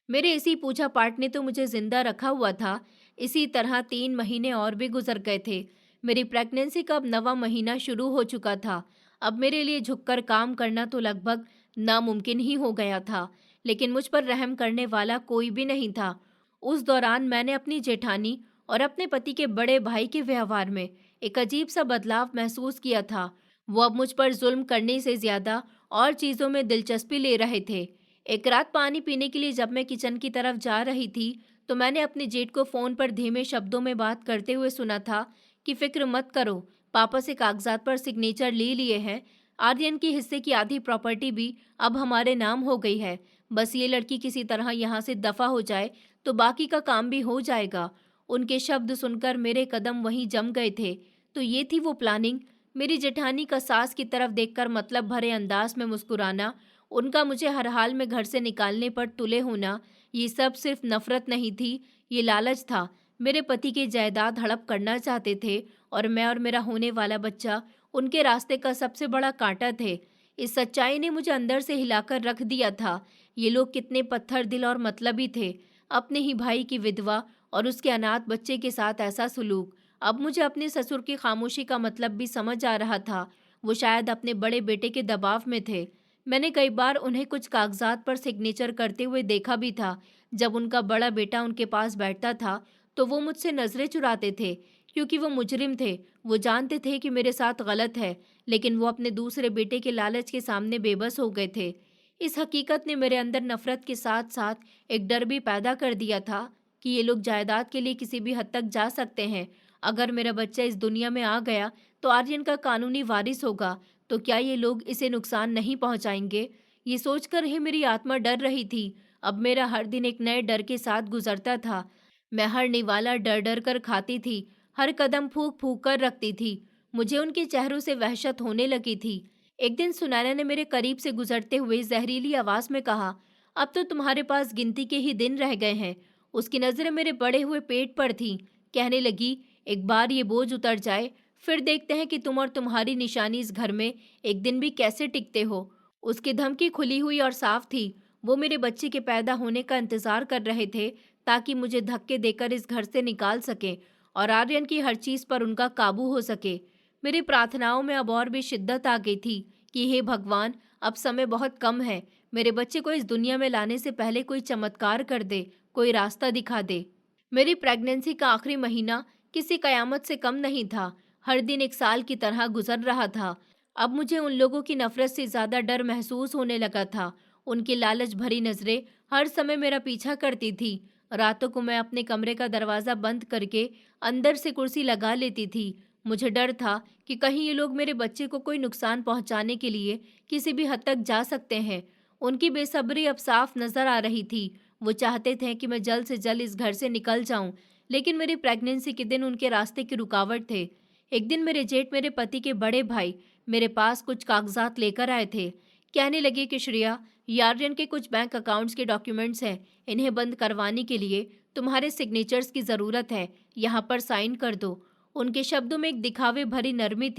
मेरे इसी पूजा पाठ ने तो मुझे जिंदा रखा हुआ था। इसी तरह 3 महीने और भी गुजर गए थे। मेरी प्रेगनेंसी का अब 9वां महीना शुरू हो चुका था। अब मेरे लिए झुककर काम करना तो लगभग नामुमकिन ही हो गया था, लेकिन मुझ पर रहम करने वाला कोई भी नहीं था। उस दौरान मैंने अपनी जेठानी और अपने पति के बड़े भाई के व्यवहार में एक अजीब सा बदलाव महसूस किया था। वो अब मुझ पर जुल्म करने से ज्यादा और चीज़ों में दिलचस्पी ले रहे थे। एक रात पानी पीने के लिए जब मैं किचन की तरफ जा रही थी, तो मैंने अपने जेठ को फ़ोन पर धीमे शब्दों में बात करते हुए सुना था कि फिक्र मत करो, पापा से कागजात पर सिग्नेचर ले लिए हैं। आर्यन के हिस्से की आधी प्रॉपर्टी भी अब हमारे नाम हो गई है। बस ये लड़की किसी तरह यहाँ से दफा हो जाए तो बाकी का काम भी हो जाएगा। उनके शब्द सुनकर मेरे कदम वहीं जम गए थे। तो ये थी वो प्लानिंग। मेरी जेठानी का सास की तरफ देखकर मतलब भरे अंदाज में मुस्कुराना, उनका मुझे हर हाल में घर से निकालने पर तुले होना, ये सब सिर्फ नफरत नहीं थी, ये लालच था। मेरे पति की जायदाद हड़प करना चाहते थे और मैं और मेरा होने वाला बच्चा उनके रास्ते का सबसे बड़ा कांटा थे। इस सच्चाई ने मुझे अंदर से हिलाकर रख दिया था। ये लोग कितने पत्थर दिल और मतलबी थे। अपने ही भाई की विधवा और उसके अनाथ बच्चे के साथ ऐसा सुलूक। अब मुझे अपने ससुर की खामोशी का मतलब भी समझ आ रहा था। वो शायद अपने बड़े बेटे के दबाव में थे। मैंने कई बार उन्हें कुछ कागजात पर सिग्नेचर करते हुए देखा भी था। जब उनका बड़ा बेटा उनके पास बैठता था तो वो मुझसे नजरें चुराते थे, क्योंकि वो मुजरिम थे। वो जानते थे कि मेरे साथ गलत है, लेकिन वो अपने दूसरे बेटे के लालच के सामने बेबस हो गए थे। इस हकीकत ने मेरे अंदर नफरत के साथ साथ एक डर भी पैदा कर दिया था कि ये लोग जायदाद के लिए किसी भी हद तक जा सकते हैं। अगर मेरा बच्चा इस दुनिया में आ गया तो आर्यन का कानूनी वारिस होगा, तो क्या ये लोग इसे नुकसान नहीं पहुंचाएंगे? ये सोचकर ही मेरी आत्मा डर रही थी। अब मेरा हर दिन एक नए डर के साथ गुजरता था। मैं हर निवाला डर डर कर खाती थी, हर कदम फूक फूक कर रखती थी। मुझे उनके चेहरों से वहशत होने लगी थी। एक दिन सुनैना ने मेरे करीब से गुजरते हुए जहरीली आवाज में कहा, अब तो तुम्हारे पास गिनती के ही दिन रह गए हैं। उसकी नजरें मेरे बढ़े हुए पेट पर थीं। कहने लगी, एक बार ये बोझ उतर जाए, फिर देखते हैं कि तुम और तुम्हारी निशानी इस घर में एक दिन भी कैसे टिकते हो। उसकी धमकी खुली हुई और साफ थी। वो मेरे बच्चे के पैदा होने का इंतजार कर रहे थे ताकि मुझे धक्के देकर इस घर से निकाल सके और आर्यन की हर चीज पर उनका काबू हो सके। मेरी प्रार्थनाओं में अब और भी शिद्दत आ गई थी कि हे भगवान, अब समय बहुत कम है। मेरे बच्चे को इस दुनिया में लाने से पहले कोई चमत्कार कर दे, कोई रास्ता दिखा दे। मेरी प्रेगनेंसी का आखिरी महीना किसी कयामत से कम नहीं था। हर दिन एक साल की तरह गुजर रहा था। अब मुझे उन लोगों की नफरत से ज्यादा डर महसूस होने लगा था। उनकी लालच भरी नजरें हर समय मेरा पीछा करती थी। रातों को मैं अपने कमरे का दरवाजा बंद करके अंदर से कुर्सी लगा लेती थी। मुझे डर था कि कहीं ये लोग मेरे बच्चे को कोई नुकसान पहुंचाने के लिए किसी भी हद तक जा सकते हैं। उनकी बेसब्री अब साफ नजर आ रही थी। वो चाहते थे कि मैं जल्द से जल्द इस घर से निकल जाऊं, लेकिन मेरी प्रेगनेंसी के दिन उनके रास्ते की रुकावट थे। एक दिन मेरे जेठ मेरे पति के बड़े भाई मेरे पास कुछ कागजात लेकर आए थे। कहने लगे कि श्रेया, ये आर्यन के कुछ बैंक अकाउंट्स के डॉक्यूमेंट्स हैं। इन्हें बंद करवाने के लिए तुम्हारे सिग्नेचर्स की ज़रूरत है। यहाँ पर साइन कर दो। उनके शब्दों में एक दिखावे भरी नरमी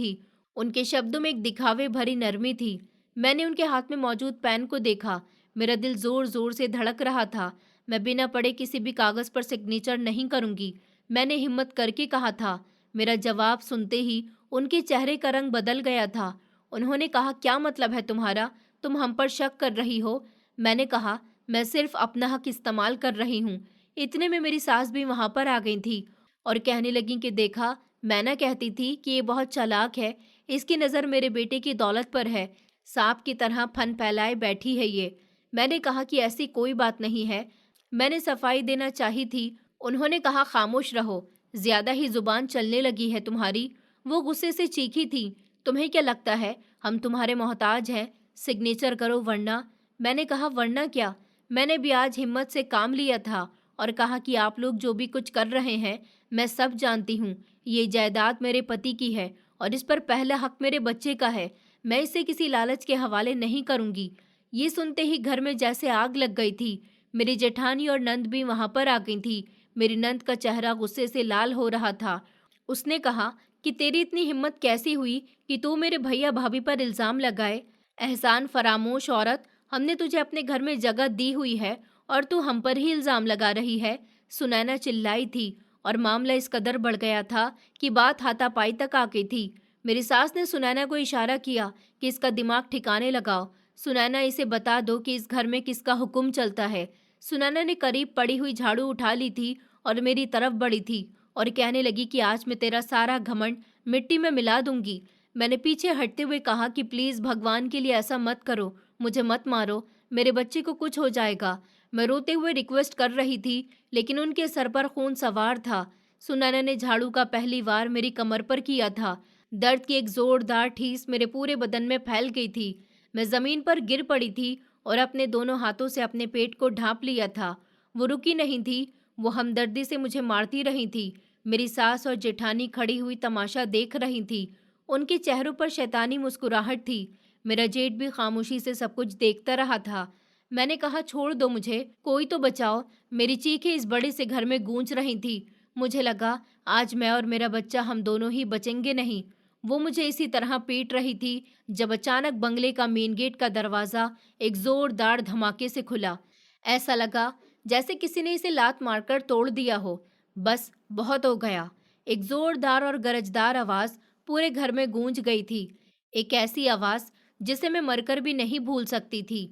थी। मैंने उनके हाथ में मौजूद पेन को देखा। मेरा दिल जोर जोर से धड़क रहा था। मैं बिना पढ़े किसी भी कागज पर सिग्नेचर नहीं करूंगी, मैंने हिम्मत करके कहा था। मेरा जवाब सुनते ही उनके चेहरे का रंग बदल गया था। उन्होंने कहा, क्या मतलब है तुम्हारा? तुम हम पर शक कर रही हो? मैंने कहा, मैं सिर्फ अपना हक इस्तेमाल कर रही हूँ। इतने में मेरी सास भी वहां पर आ गई थी और कहने लगी कि देखा, मैं ना कहती थी कि ये बहुत चालाक है। इसकी नज़र मेरे बेटे की दौलत पर है। सांप की तरह फन फैलाए बैठी है ये। मैंने कहा कि ऐसी कोई बात नहीं है। मैंने सफाई देना चाही थी। उन्होंने कहा, खामोश रहो, ज्यादा ही जुबान चलने लगी है तुम्हारी। वो गुस्से से चीखी थी, तुम्हें क्या लगता है हम तुम्हारे मोहताज हैं? सिग्नेचर करो वरना। मैंने कहा, वरना क्या? मैंने भी आज हिम्मत से काम लिया था और कहा कि आप लोग जो भी कुछ कर रहे हैं मैं सब जानती हूँ। ये जायदाद मेरे पति की है और इस पर पहला हक मेरे बच्चे का है। मैं इसे किसी लालच के हवाले नहीं करूंगी। ये सुनते ही घर में जैसे आग लग गई थी। मेरी जेठानी और नंद भी वहां पर आ गई थी। मेरी नंद का चेहरा गुस्से से लाल हो रहा था। उसने कहा कि तेरी इतनी हिम्मत कैसी हुई कि तू मेरे भैया भाभी पर इल्जाम लगाए? एहसान फरामोश औरत, हमने तुझे अपने घर में जगह दी हुई है और तू हम पर ही इल्जाम लगा रही है। सुनैना चिल्लाई थी और मामला इस कदर बढ़ गया था कि बात हाथापाई तक आ गई थी। मेरी सास ने सुनैना को इशारा किया कि इसका दिमाग ठिकाने लगाओ। सुनैना, इसे बता दो कि इस घर में किसका हुक्म चलता है। सुनैना ने करीब पड़ी हुई झाड़ू उठा ली थी और मेरी तरफ बढ़ी थी और कहने लगी कि आज मैं तेरा सारा घमंड मिट्टी में मिला दूंगी। मैंने पीछे हटते हुए कहा कि प्लीज भगवान के लिए ऐसा मत करो, मुझे मत मारो, मेरे बच्चे को कुछ हो जाएगा। मैं रोते हुए रिक्वेस्ट कर रही थी, लेकिन उनके सर पर खून सवार था। सुनैना ने झाड़ू का पहली वार मेरी कमर पर किया था। दर्द की एक जोरदार ठीस मेरे पूरे बदन में फैल गई थी। मैं जमीन पर गिर पड़ी थी और अपने दोनों हाथों से अपने पेट को ढांप लिया था। वो रुकी नहीं थी, वो हमदर्दी से मुझे मारती रही थी। मेरी सास और जेठानी खड़ी हुई तमाशा देख रही थी। उनके चेहरों पर शैतानी मुस्कुराहट थी। मेरा जेठ भी खामोशी से सब कुछ देखता रहा था। मैंने कहा, छोड़ दो मुझे, कोई तो बचाओ। मेरी चीखें इस बड़े से घर में गूंज रही थी। मुझे लगा आज मैं और मेरा बच्चा हम दोनों ही बचेंगे नहीं। वो मुझे इसी तरह पीट रही थी जब अचानक बंगले का मेन गेट का दरवाजा एक जोरदार धमाके से खुला। ऐसा लगा जैसे किसी ने इसे लात मारकर तोड़ दिया हो। बस बहुत हो गया। एक जोरदार और गरजदार आवाज पूरे घर में गूंज गई थी। एक ऐसी आवाज जिसे मैं मरकर भी नहीं भूल सकती थी।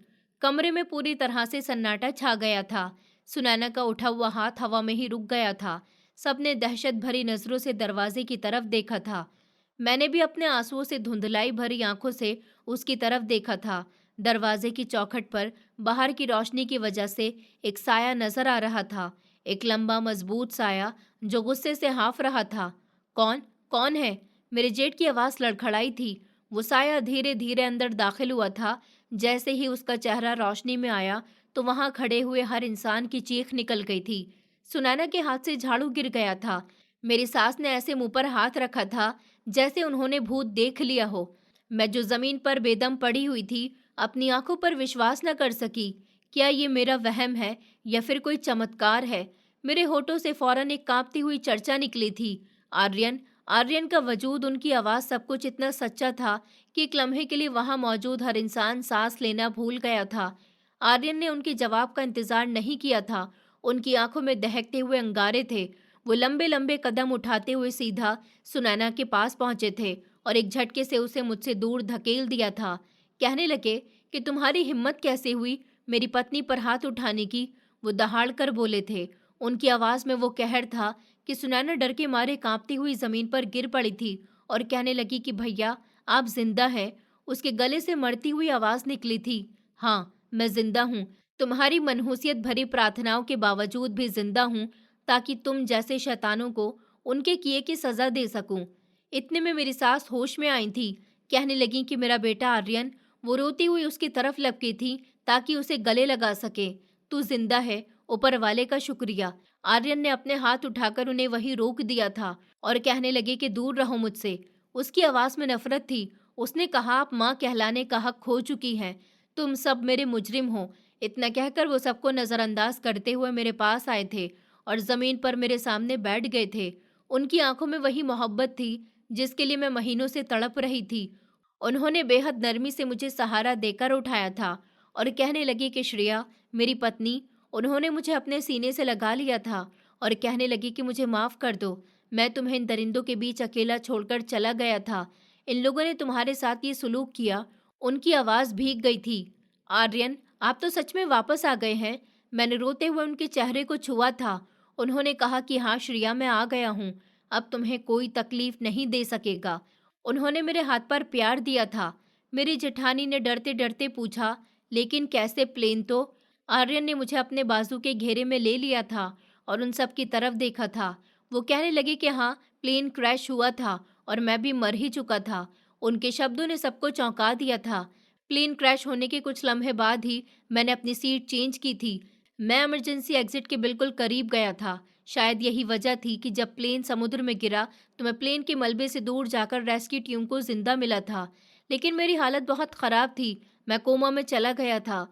कमरे में पूरी तरह से सन्नाटा छा गया था। सुनैना का उठा हुआ हाथ हवा में ही रुक गया था। सबने दहशत भरी नजरों से दरवाजे की तरफ देखा था। मैंने भी अपने आंसुओं से धुंधलाई भरी आंखों से उसकी तरफ देखा था। दरवाजे की चौखट पर बाहर की रोशनी की वजह से एक साया नजर आ रहा था। एक लंबा मजबूत साया जो गुस्से से हाँफ रहा था। कौन? कौन है? मेरे जेठ की आवाज़ लड़खड़ाई थी। वो साया धीरे धीरे अंदर दाखिल हुआ था। जैसे ही उसका चेहरा रोशनी में आया तो वहां खड़े हुए हर इंसान की चीख निकल गई थी। सुनैना के हाथ से झाड़ू गिर गया था। मेरी सास ने ऐसे मुंह पर हाथ रखा था जैसे उन्होंने भूत देख लिया हो। मैं जो जमीन पर बेदम पड़ी हुई थी, अपनी आंखों पर विश्वास न कर सकी। क्या ये मेरा वहम है या फिर कोई चमत्कार है? मेरे होठों से फौरन एक कांपती हुई चर्चा निकली थी। आर्यन। आर्यन का वजूद, उनकी आवाज़, सब कुछ इतना सच्चा था कि एक लम्हे के लिए वहां मौजूद हर इंसान सांस लेना भूल गया था। आर्यन ने उनके जवाब का इंतजार नहीं किया था। उनकी आंखों में दहकते हुए अंगारे थे। वो लंबे लंबे कदम उठाते हुए सीधा सुनैना के पास पहुंचे थे और एक झटके से उसे मुझसे दूर धकेल दिया था। कहने लगे कि तुम्हारी हिम्मत कैसे हुई मेरी पत्नी पर हाथ उठाने की? वो दहाड़ कर बोले थे। उनकी आवाज़ में वो कहर था कि सुनैना डर के मारे कांपती हुई जमीन पर गिर पड़ी थी और कहने लगी कि भैया, आप जिंदा हैं। उसके गले से मरती हुई आवाज़ निकली थी। हाँ, मैं जिंदा हूँ। तुम्हारी मनहूसियत भरी प्रार्थनाओं के बावजूद भी जिंदा हूँ, ताकि तुम जैसे शैतानों को उनके किए की सजा दे सकूं। इतने में मेरी सास होश में आई थी। कहने लगी कि मेरा बेटा आर्यन। वो रोती हुई उसकी तरफ लपकी थी ताकि उसे गले लगा सके। तू जिंदा है, ऊपर वाले का शुक्रिया। आर्यन ने अपने हाथ उठाकर उन्हें वहीं रोक दिया था और कहने लगे कि दूर रहो मुझसे। उसकी आवाज़ में नफरत थी। उसने कहा, आप माँ कहलाने का हक खो चुकी हैं। तुम सब मेरे मुजरिम हो। इतना कहकर वो सबको नज़रअंदाज करते हुए मेरे पास आए थे और ज़मीन पर मेरे सामने बैठ गए थे। उनकी आंखों में वही मोहब्बत थी जिसके लिए मैं महीनों से तड़प रही थी। उन्होंने बेहद नरमी से मुझे सहारा देकर उठाया था और कहने लगी कि श्रेया, मेरी पत्नी। उन्होंने मुझे अपने सीने से लगा लिया था और कहने लगी कि मुझे माफ़ कर दो। मैं तुम्हें इन दरिंदों के बीच अकेला छोड़कर चला गया था। इन लोगों ने तुम्हारे साथ ये सुलूक किया। उनकी आवाज़ भीग गई थी। आर्यन, आप तो सच में वापस आ गए हैं। मैंने रोते हुए उनके चेहरे को छुआ था। उन्होंने कहा कि हाँ श्रेया, मैं आ गया हूँ। अब तुम्हें कोई तकलीफ नहीं दे सकेगा। उन्होंने मेरे हाथ पर प्यार दिया था। मेरी जेठानी ने डरते डरते पूछा, लेकिन कैसे प्लेन तो? आर्यन ने मुझे अपने बाजू के घेरे में ले लिया था और उन सब की तरफ देखा था। वो कहने लगे कि हाँ, प्लेन क्रैश हुआ था और मैं भी मर ही चुका था। उनके शब्दों ने सबको चौंका दिया था। प्लेन क्रैश होने के कुछ लम्हे बाद ही मैंने अपनी सीट चेंज की थी। मैं इमरजेंसी एग्जिट के बिल्कुल करीब गया था। शायद यही वजह थी कि जब प्लेन समुद्र में गिरा तो मैं प्लेन के मलबे से दूर जाकर रेस्क्यू टीम को जिंदा मिला था। लेकिन मेरी हालत बहुत ख़राब थी। मैं कोमा में चला गया था।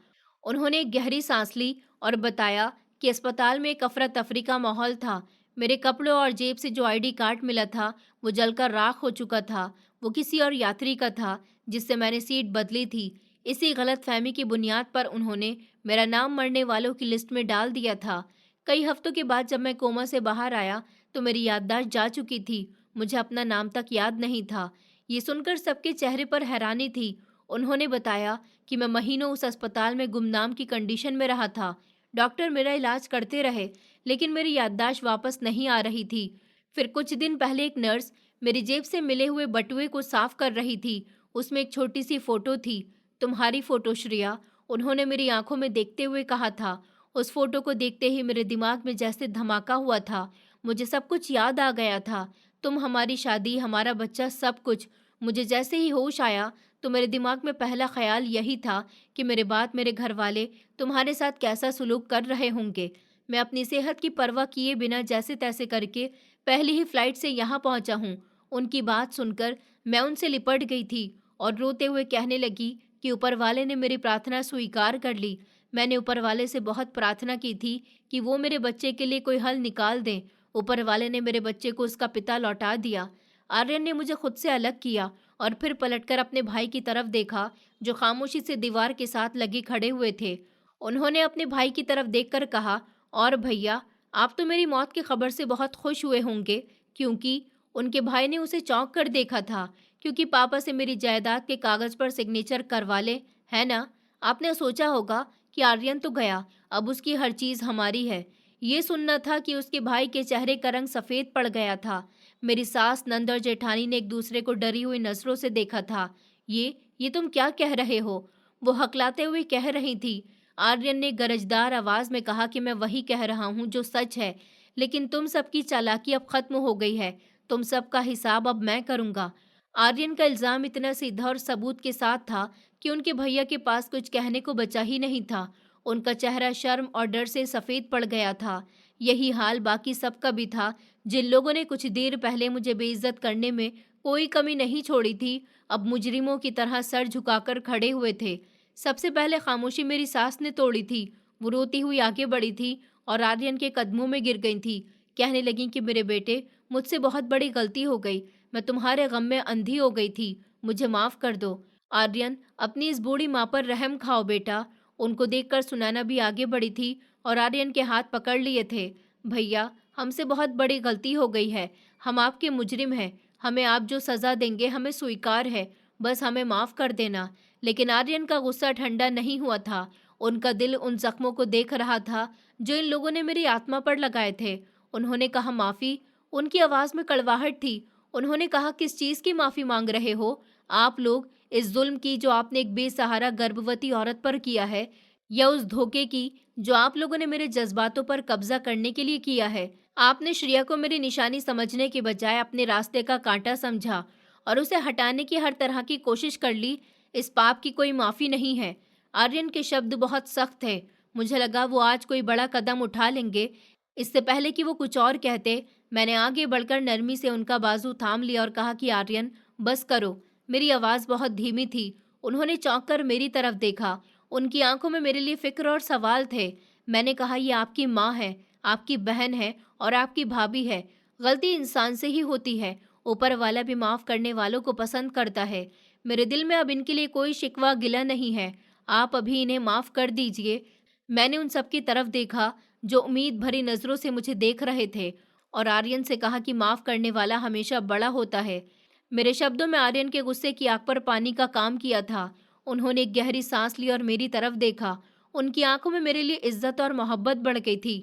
उन्होंने एक गहरी सांस ली और बताया कि अस्पताल में एक अफरा तफरी का माहौल था। मेरे कपड़ों और जेब से जो आईडी कार्ड मिला था वो जलकर राख हो चुका था। वो किसी और यात्री का था जिससे मैंने सीट बदली थी। इसी गलत फहमी की बुनियाद पर उन्होंने मेरा नाम मरने वालों की लिस्ट में डाल दिया था। कई हफ्तों के बाद जब मैं कोमा से बाहर आया तो मेरी याददाश्त जा चुकी थी। मुझे अपना नाम तक याद नहीं था। ये सुनकर सबके चेहरे पर हैरानी थी। उन्होंने बताया कि मैं महीनों उस अस्पताल में गुमनाम की कंडीशन में रहा था। डॉक्टर मेरा इलाज करते रहे, लेकिन मेरी याददाश्त वापस नहीं आ रही थी। फिर कुछ दिन पहले एक नर्स मेरी जेब से मिले हुए बटुए को साफ कर रही थी। उसमें एक छोटी सी फोटो थी, तुम्हारी फोटो श्रेया। उन्होंने मेरी आंखों में देखते हुए कहा था। उस फोटो को देखते ही मेरे दिमाग में जैसे धमाका हुआ था। मुझे सब कुछ याद आ गया था। तुम, हमारी शादी, हमारा बच्चा, सब कुछ। मुझे जैसे ही होश आया तो मेरे दिमाग में पहला ख्याल यही था कि मेरे बाद मेरे घर वाले तुम्हारे साथ कैसा सुलूक कर रहे होंगे। मैं अपनी सेहत की परवाह किए बिना जैसे तैसे करके पहली ही फ्लाइट से यहाँ पहुँचा हूँ। उनकी बात सुनकर मैं उनसे लिपट गई थी और रोते हुए कहने लगी कि ऊपर वाले ने मेरी प्रार्थना स्वीकार कर ली। मैंने ऊपर वाले से बहुत प्रार्थना की थी कि वो मेरे बच्चे के लिए कोई हल निकाल दें। ऊपर वाले ने मेरे बच्चे को उसका पिता लौटा दिया। आर्यन ने मुझे खुद से अलग किया और फिर पलटकर अपने भाई की तरफ देखा, जो खामोशी से दीवार के साथ लगे खड़े हुए थे। उन्होंने अपने भाई की तरफ देखकर कहा, और भैया, आप तो मेरी मौत की खबर से बहुत खुश हुए होंगे, क्योंकि उनके भाई ने उसे चौंक कर देखा था, क्योंकि पापा से मेरी जायदाद के कागज पर सिग्नेचर करवा ले, है ना? आपने सोचा होगा कि आर्यन तो गया, अब उसकी हर चीज़ हमारी है। ये सुनना था कि उसके भाई के चेहरे का रंग सफ़ेद पड़ गया था। मेरी सास, नंद और जेठानी ने एक दूसरे को डरी हुई नज़रों से देखा था। ये तुम क्या कह रहे हो? वो हकलाते हुए कह रही थी। आर्यन ने गरजदार आवाज में कहा कि मैं वही कह रहा हूँ जो सच है, लेकिन तुम सबकी चालाकी अब खत्म हो गई है। तुम सबका हिसाब अब मैं करूंगा। आर्यन का इल्जाम इतना सीधा और सबूत के साथ था कि उनके भैया के पास कुछ कहने को बचा ही नहीं था। उनका चेहरा शर्म और डर से सफेद पड़ गया था। यही हाल बाकी सबका भी था। जिन लोगों ने कुछ देर पहले मुझे बेइज्जत करने में कोई कमी नहीं छोड़ी थी, अब मुजरिमों की तरह सर झुकाकर खड़े हुए थे। सबसे पहले खामोशी मेरी सास ने तोड़ी थी। वो रोती हुई आगे बढ़ी थी और आर्यन के कदमों में गिर गई थी। कहने लगी कि मेरे बेटे, मुझसे बहुत बड़ी गलती हो गई। मैं तुम्हारे गम में अंधी हो गई थी। मुझे माफ कर दो। आर्यन, अपनी इस बूढ़ी माँ पर रहम खाओ बेटा। उनको देखकर सुनैना भी आगे बढ़ी थी और आर्यन के हाथ पकड़ लिए थे। भैया, हमसे बहुत बड़ी गलती हो गई है। हम आपके मुजरिम हैं। हमें आप जो सजा देंगे हमें स्वीकार है। बस हमें माफ कर देना। लेकिन आर्यन का गुस्सा ठंडा नहीं हुआ था। उनका दिल उन जख्मों को देख रहा था जो इन लोगों ने मेरी आत्मा पर लगाए थे। उन्होंने कहा माफी। उनकी आवाज में कड़वाहट थी। उन्होंने कहा, किस चीज की माफी मांग रहे हो आप लोग? इस जुल्म की जो आपने एक बेसहारा गर्भवती औरत पर किया है, या उस धोखे की जो आप लोगों ने मेरे जज्बातों पर कब्जा करने के लिए किया है? आपने श्रेया को मेरी निशानी समझने के बजाय अपने रास्ते का कांटा समझा और उसे हटाने की हर तरह की कोशिश कर ली। इस पाप की कोई माफी नहीं है। आर्यन के शब्द बहुत सख्त थे। मुझे लगा वो आज कोई बड़ा कदम उठा लेंगे। इससे पहले कि वो कुछ और कहते, मैंने आगे बढ़कर नरमी से उनका बाजू थाम लिया और कहा कि आर्यन, बस करो। मेरी आवाज बहुत धीमी थी। उन्होंने चौंक कर मेरी तरफ देखा। उनकी आंखों में मेरे लिए फिक्र और सवाल थे। मैंने कहा, ये आपकी माँ है, आपकी बहन है और आपकी भाभी है। गलती इंसान से ही होती है। ऊपर वाला भी माफ करने वालों को पसंद करता है। मेरे दिल में अब इनके लिए कोई शिकवा गिला नहीं है। आप अभी इन्हें माफ कर दीजिए। मैंने उन सबकी तरफ देखा जो उम्मीद भरी नजरों से मुझे देख रहे थे और आर्यन से कहा कि माफ करने वाला हमेशा बड़ा होता है। मेरे शब्दों में आर्यन के गुस्से की आग पर पानी का काम किया था। उन्होंने एक गहरी सांस ली और मेरी तरफ देखा। उनकी आंखों में मेरे लिए इज्जत और मोहब्बत बढ़ गई थी।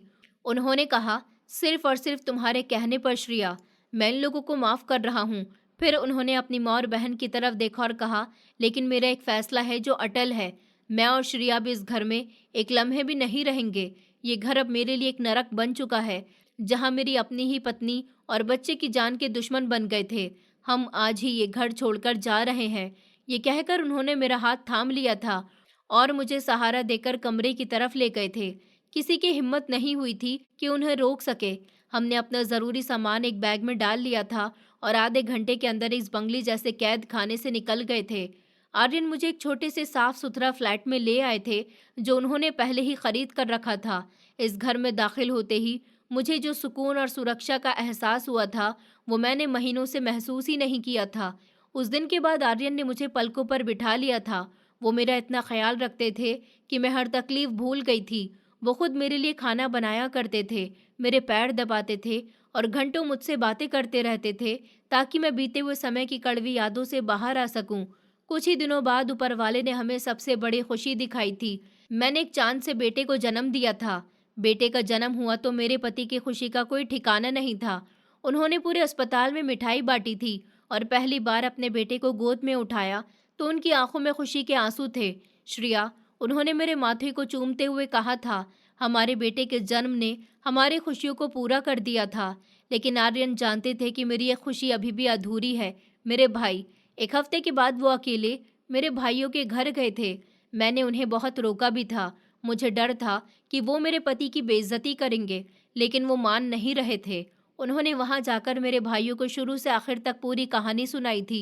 उन्होंने कहा, सिर्फ और सिर्फ तुम्हारे कहने पर श्रेया, मैं इन लोगों को माफ कर रहा हूँ। फिर उन्होंने अपनी माँ और बहन की तरफ देखा और कहा, लेकिन मेरा एक फैसला है जो अटल है। मैं और श्रेया भी इस घर में एक लम्हे भी नहीं रहेंगे। ये घर अब मेरे लिए एक नरक बन चुका है, जहाँ मेरी अपनी ही पत्नी और बच्चे की जान के दुश्मन बन गए थे। हम आज ही ये घर छोड़कर जा रहे हैं। ये कहकर उन्होंने मेरा हाथ थाम लिया था और मुझे सहारा देकर कमरे की तरफ ले गए थे। किसी की हिम्मत नहीं हुई थी कि उन्हें रोक सके। हमने अपना ज़रूरी सामान एक बैग में डाल लिया था और आधे घंटे के अंदर इस बंगले जैसे कैद खाने से निकल गए थे। आर्यन मुझे एक छोटे से साफ सुथरा फ्लैट में ले आए थे जो उन्होंने पहले ही खरीद कर रखा था। इस घर में दाखिल होते ही मुझे जो सुकून और सुरक्षा का एहसास हुआ था, वो मैंने महीनों से महसूस ही नहीं किया था। उस दिन के बाद आर्यन ने मुझे पलकों पर बिठा लिया था। वो मेरा इतना ख्याल रखते थे कि मैं हर तकलीफ भूल गई थी। वो खुद मेरे लिए खाना बनाया करते थे, मेरे पैर दबाते थे और घंटों मुझसे बातें करते रहते थे ताकि मैं बीते हुए समय की कड़वी यादों से बाहर आ सकूं। कुछ ही दिनों बाद ऊपर वाले ने हमें सबसे बड़ी खुशी दिखाई थी। मैंने एक चांद से बेटे को जन्म दिया था। बेटे का जन्म हुआ तो मेरे पति की खुशी का कोई ठिकाना नहीं था। उन्होंने पूरे अस्पताल में मिठाई बांटी थी और पहली बार अपने बेटे को गोद में उठाया तो उनकी आंखों में खुशी के आंसू थे। श्रेया, उन्होंने मेरे माथे को चूमते हुए कहा था, हमारे बेटे के जन्म ने हमारी खुशियों को पूरा कर दिया था। लेकिन आर्यन जानते थे कि मेरी यह खुशी अभी भी अधूरी है। मेरे भाई, एक हफ्ते के बाद वो अकेले मेरे भाइयों के घर गए थे। मैंने उन्हें बहुत रोका भी था। मुझे डर था कि वो मेरे पति की बेइज्जती करेंगे, लेकिन वो मान नहीं रहे थे। उन्होंने वहां जाकर मेरे भाइयों को शुरू से आखिर तक पूरी कहानी सुनाई थी।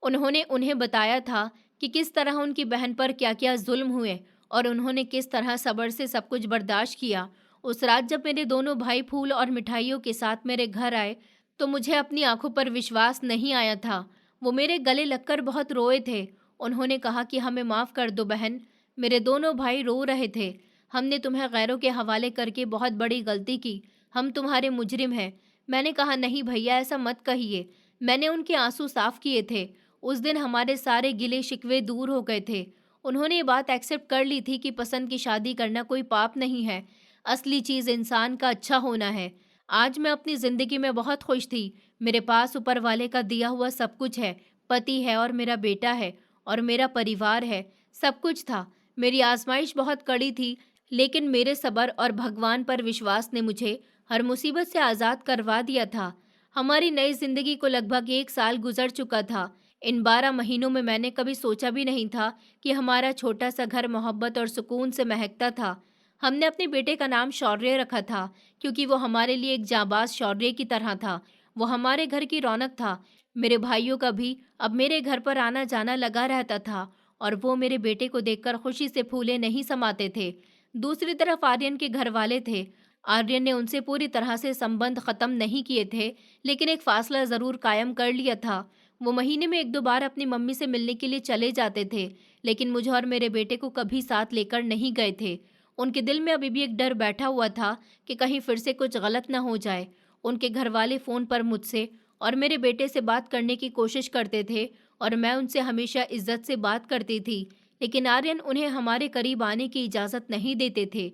उन्होंने उन्हें बताया था कि किस तरह उनकी बहन पर क्या क्या जुल्म हुए और उन्होंने किस तरह सब्र से सब कुछ बर्दाश्त किया। उस रात जब मेरे दोनों भाई फूल और मिठाइयों के साथ मेरे घर आए तो मुझे अपनी आंखों पर विश्वास नहीं आया था। वो मेरे गले लगकर बहुत रोए थे। उन्होंने कहा कि हमें माफ़ कर दो बहन। मेरे दोनों भाई रो रहे थे। हमने तुम्हें गैरों के हवाले करके बहुत बड़ी गलती की। हम तुम्हारे मुजरिम हैं। मैंने कहा, नहीं भैया, ऐसा मत कहिए। मैंने उनके आंसू साफ किए थे। उस दिन हमारे सारे गिले शिकवे दूर हो गए थे। उन्होंने ये बात एक्सेप्ट कर ली थी कि पसंद की शादी करना कोई पाप नहीं है। असली चीज़ इंसान का अच्छा होना है। आज मैं अपनी ज़िंदगी में बहुत खुश थी। मेरे पास ऊपर वाले का दिया हुआ सब कुछ है। पति है और मेरा बेटा है और मेरा परिवार है। सब कुछ था। मेरी आजमाइश बहुत कड़ी थी, लेकिन मेरे सब्र और भगवान पर विश्वास ने मुझे हर मुसीबत से आज़ाद करवा दिया था। हमारी नई ज़िंदगी को लगभग 1 साल गुजर चुका था। इन 12 महीनों में मैंने कभी सोचा भी नहीं था कि हमारा छोटा सा घर मोहब्बत और सुकून से महकता था। हमने अपने बेटे का नाम शौर्य रखा था, क्योंकि वो हमारे लिए एक जांबाज शौर्य की तरह था। वो हमारे घर की रौनक था। मेरे भाइयों का भी अब मेरे घर पर आना जाना लगा रहता था, और वो मेरे बेटे को देखकर खुशी से फूले नहीं समाते थे। दूसरी तरफ आर्यन के घर वाले थे। आर्यन ने उनसे पूरी तरह से संबंध खत्म नहीं किए थे, लेकिन एक फासला जरूर कायम कर लिया था। वो महीने में 1-2 बार अपनी मम्मी से मिलने के लिए चले जाते थे, लेकिन मुझे और मेरे बेटे को कभी साथ लेकर नहीं गए थे। उनके दिल में अभी भी एक डर बैठा हुआ था कि कहीं फिर से कुछ गलत न हो जाए। उनके घर वाले फ़ोन पर मुझसे और मेरे बेटे से बात करने की कोशिश करते थे, और मैं उनसे हमेशा इज्जत से बात करती थी, लेकिन आर्यन उन्हें हमारे करीब आने की इजाज़त नहीं देते थे।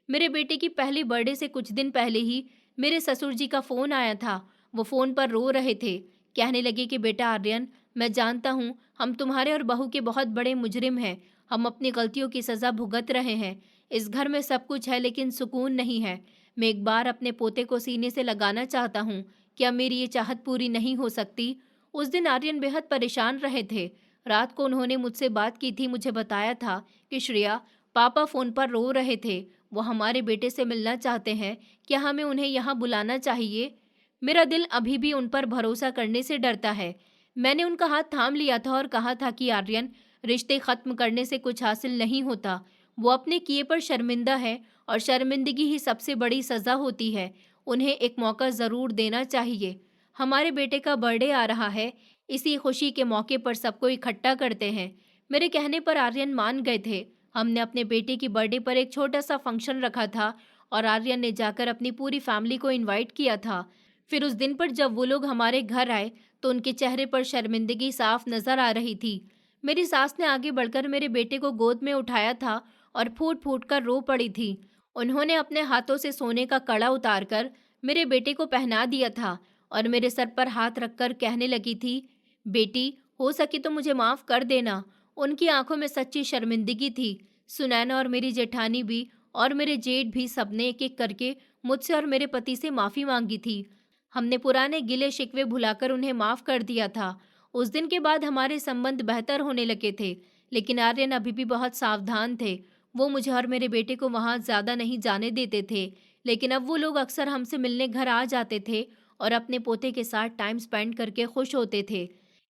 मेरे बेटे की पहली बर्थडे से कुछ दिन पहले ही मेरे ससुर जी का फ़ोन आया था। वो फ़ोन पर रो रहे थे। कहने लगे कि बेटा आर्यन, मैं जानता हूँ हम तुम्हारे और बहू के बहुत बड़े मुजरिम हैं। हम अपनी गलतियों की सज़ा भुगत रहे हैं। इस घर में सब कुछ है, लेकिन सुकून नहीं है। मैं एक बार अपने पोते को सीने से लगाना चाहता हूँ। क्या मेरी ये चाहत पूरी नहीं हो सकती? उस दिन आर्यन बेहद परेशान रहे थे। रात को उन्होंने मुझसे बात की थी। मुझे बताया था कि श्रेया, पापा फ़ोन पर रो रहे थे। वो हमारे बेटे से मिलना चाहते हैं। क्या हमें उन्हें यहाँ बुलाना चाहिए? मेरा दिल अभी भी उन पर भरोसा करने से डरता है। मैंने उनका हाथ थाम लिया था और कहा था कि आर्यन, रिश्ते खत्म करने से कुछ हासिल नहीं होता। वो अपने किए पर शर्मिंदा है, और शर्मिंदगी ही सबसे बड़ी सज़ा होती है। उन्हें एक मौका ज़रूर देना चाहिए। हमारे बेटे का बर्थडे आ रहा है। इसी खुशी के मौके पर सबको इकट्ठा करते हैं। मेरे कहने पर आर्यन मान गए थे। हमने अपने बेटे की बर्थडे पर एक छोटा सा फंक्शन रखा था, और आर्यन ने जाकर अपनी पूरी फैमिली को इनवाइट किया था। फिर उस दिन पर जब वो लोग हमारे घर आए, तो उनके चेहरे पर शर्मिंदगी साफ नजर आ रही थी। मेरी सास ने आगे बढ़कर मेरे बेटे को गोद में उठाया था और फूट फूट कर रो पड़ी थी। उन्होंने अपने हाथों से सोने का कड़ा उतारकर मेरे बेटे को पहना दिया था, और मेरे सर पर हाथ रखकर कहने लगी थी, बेटी, हो सके तो मुझे माफ कर देना। उनकी आंखों में सच्ची शर्मिंदगी थी। सुनैना और मेरी जेठानी भी और मेरे जेठ भी सबने एक एक करके मुझसे और मेरे पति से माफी मांगी थी। हमने पुराने गिले शिकवे भुलाकर उन्हें माफ कर दिया था। उस दिन के बाद हमारे संबंध बेहतर होने लगे थे, लेकिन आर्यन अभी भी बहुत सावधान थे। वो मुझे और मेरे बेटे को वहाँ ज़्यादा नहीं जाने देते थे, लेकिन अब वो लोग अक्सर हमसे मिलने घर आ जाते थे और अपने पोते के साथ टाइम स्पेंड करके खुश होते थे।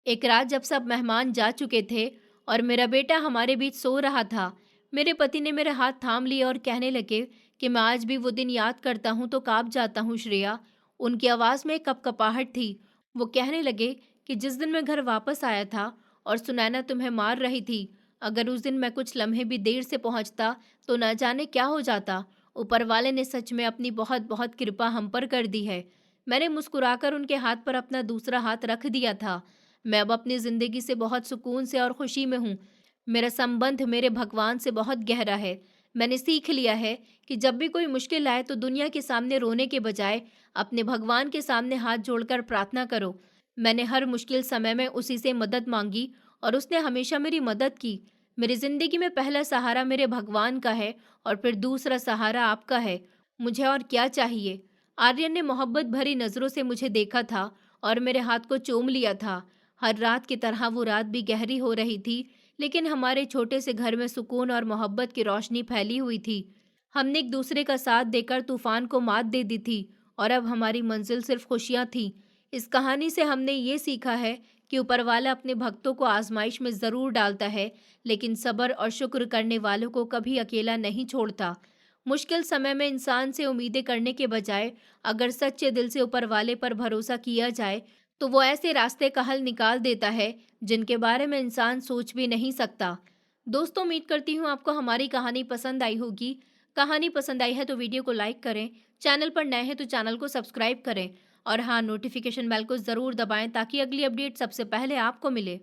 एक रात जब सब मेहमान जा चुके थे और मेरा बेटा हमारे बीच सो रहा था, मेरे पति ने मेरे हाथ थाम लिए और कहने लगे कि मैं आज भी वो दिन याद करता हूँ तो काँप जाता हूँ श्रेया। उनकी आवाज़ में कपकपाहट थी। वो कहने लगे कि जिस दिन मैं घर वापस आया था और सुनैना तुम्हें मार रही थी, अगर उस दिन मैं कुछ लम्हे भी देर से पहुंचता तो न जाने क्या हो जाता। ऊपर वाले ने सच में अपनी बहुत बहुत कृपा हम पर कर दी है। मैंने मुस्कुराकर उनके हाथ पर अपना दूसरा हाथ रख दिया था। मैं अब अपनी ज़िंदगी से बहुत सुकून से और खुशी में हूँ। मेरा संबंध मेरे भगवान से बहुत गहरा है। मैंने सीख लिया है कि जब भी कोई मुश्किल आए तो दुनिया के सामने रोने के बजाय अपने भगवान के सामने हाथ जोड़कर प्रार्थना करो। मैंने हर मुश्किल समय में उसी से मदद मांगी, और उसने हमेशा मेरी मदद की। मेरी जिंदगी में पहला सहारा मेरे भगवान का है, और फिर दूसरा सहारा आपका है। मुझे और क्या चाहिए? आर्यन ने मोहब्बत भरी नज़रों से मुझे देखा था और मेरे हाथ को चूम लिया था। हर रात की तरह वो रात भी गहरी हो रही थी, लेकिन हमारे छोटे से घर में सुकून और मोहब्बत की रोशनी फैली हुई थी। हमने एक दूसरे का साथ देकर तूफान को मात दे दी थी, और अब हमारी मंजिल सिर्फ खुशियाँ थीं। इस कहानी से हमने ये सीखा है कि ऊपर वाला अपने भक्तों को आजमाइश में ज़रूर डालता है, लेकिन सब्र और शुक्र करने वालों को कभी अकेला नहीं छोड़ता। मुश्किल समय में इंसान से उम्मीदें करने के बजाय अगर सच्चे दिल से ऊपर वाले पर भरोसा किया जाए, तो वो ऐसे रास्ते का हल निकाल देता है जिनके बारे में इंसान सोच भी नहीं सकता। दोस्तों, उम्मीद करती हूँ आपको हमारी कहानी पसंद आई होगी। कहानी पसंद आई है तो वीडियो को लाइक करें, चैनल पर नए हैं तो चैनल को सब्सक्राइब करें, और हाँ, नोटिफिकेशन बेल को ज़रूर दबाएं ताकि अगली अपडेट सबसे पहले आपको मिले।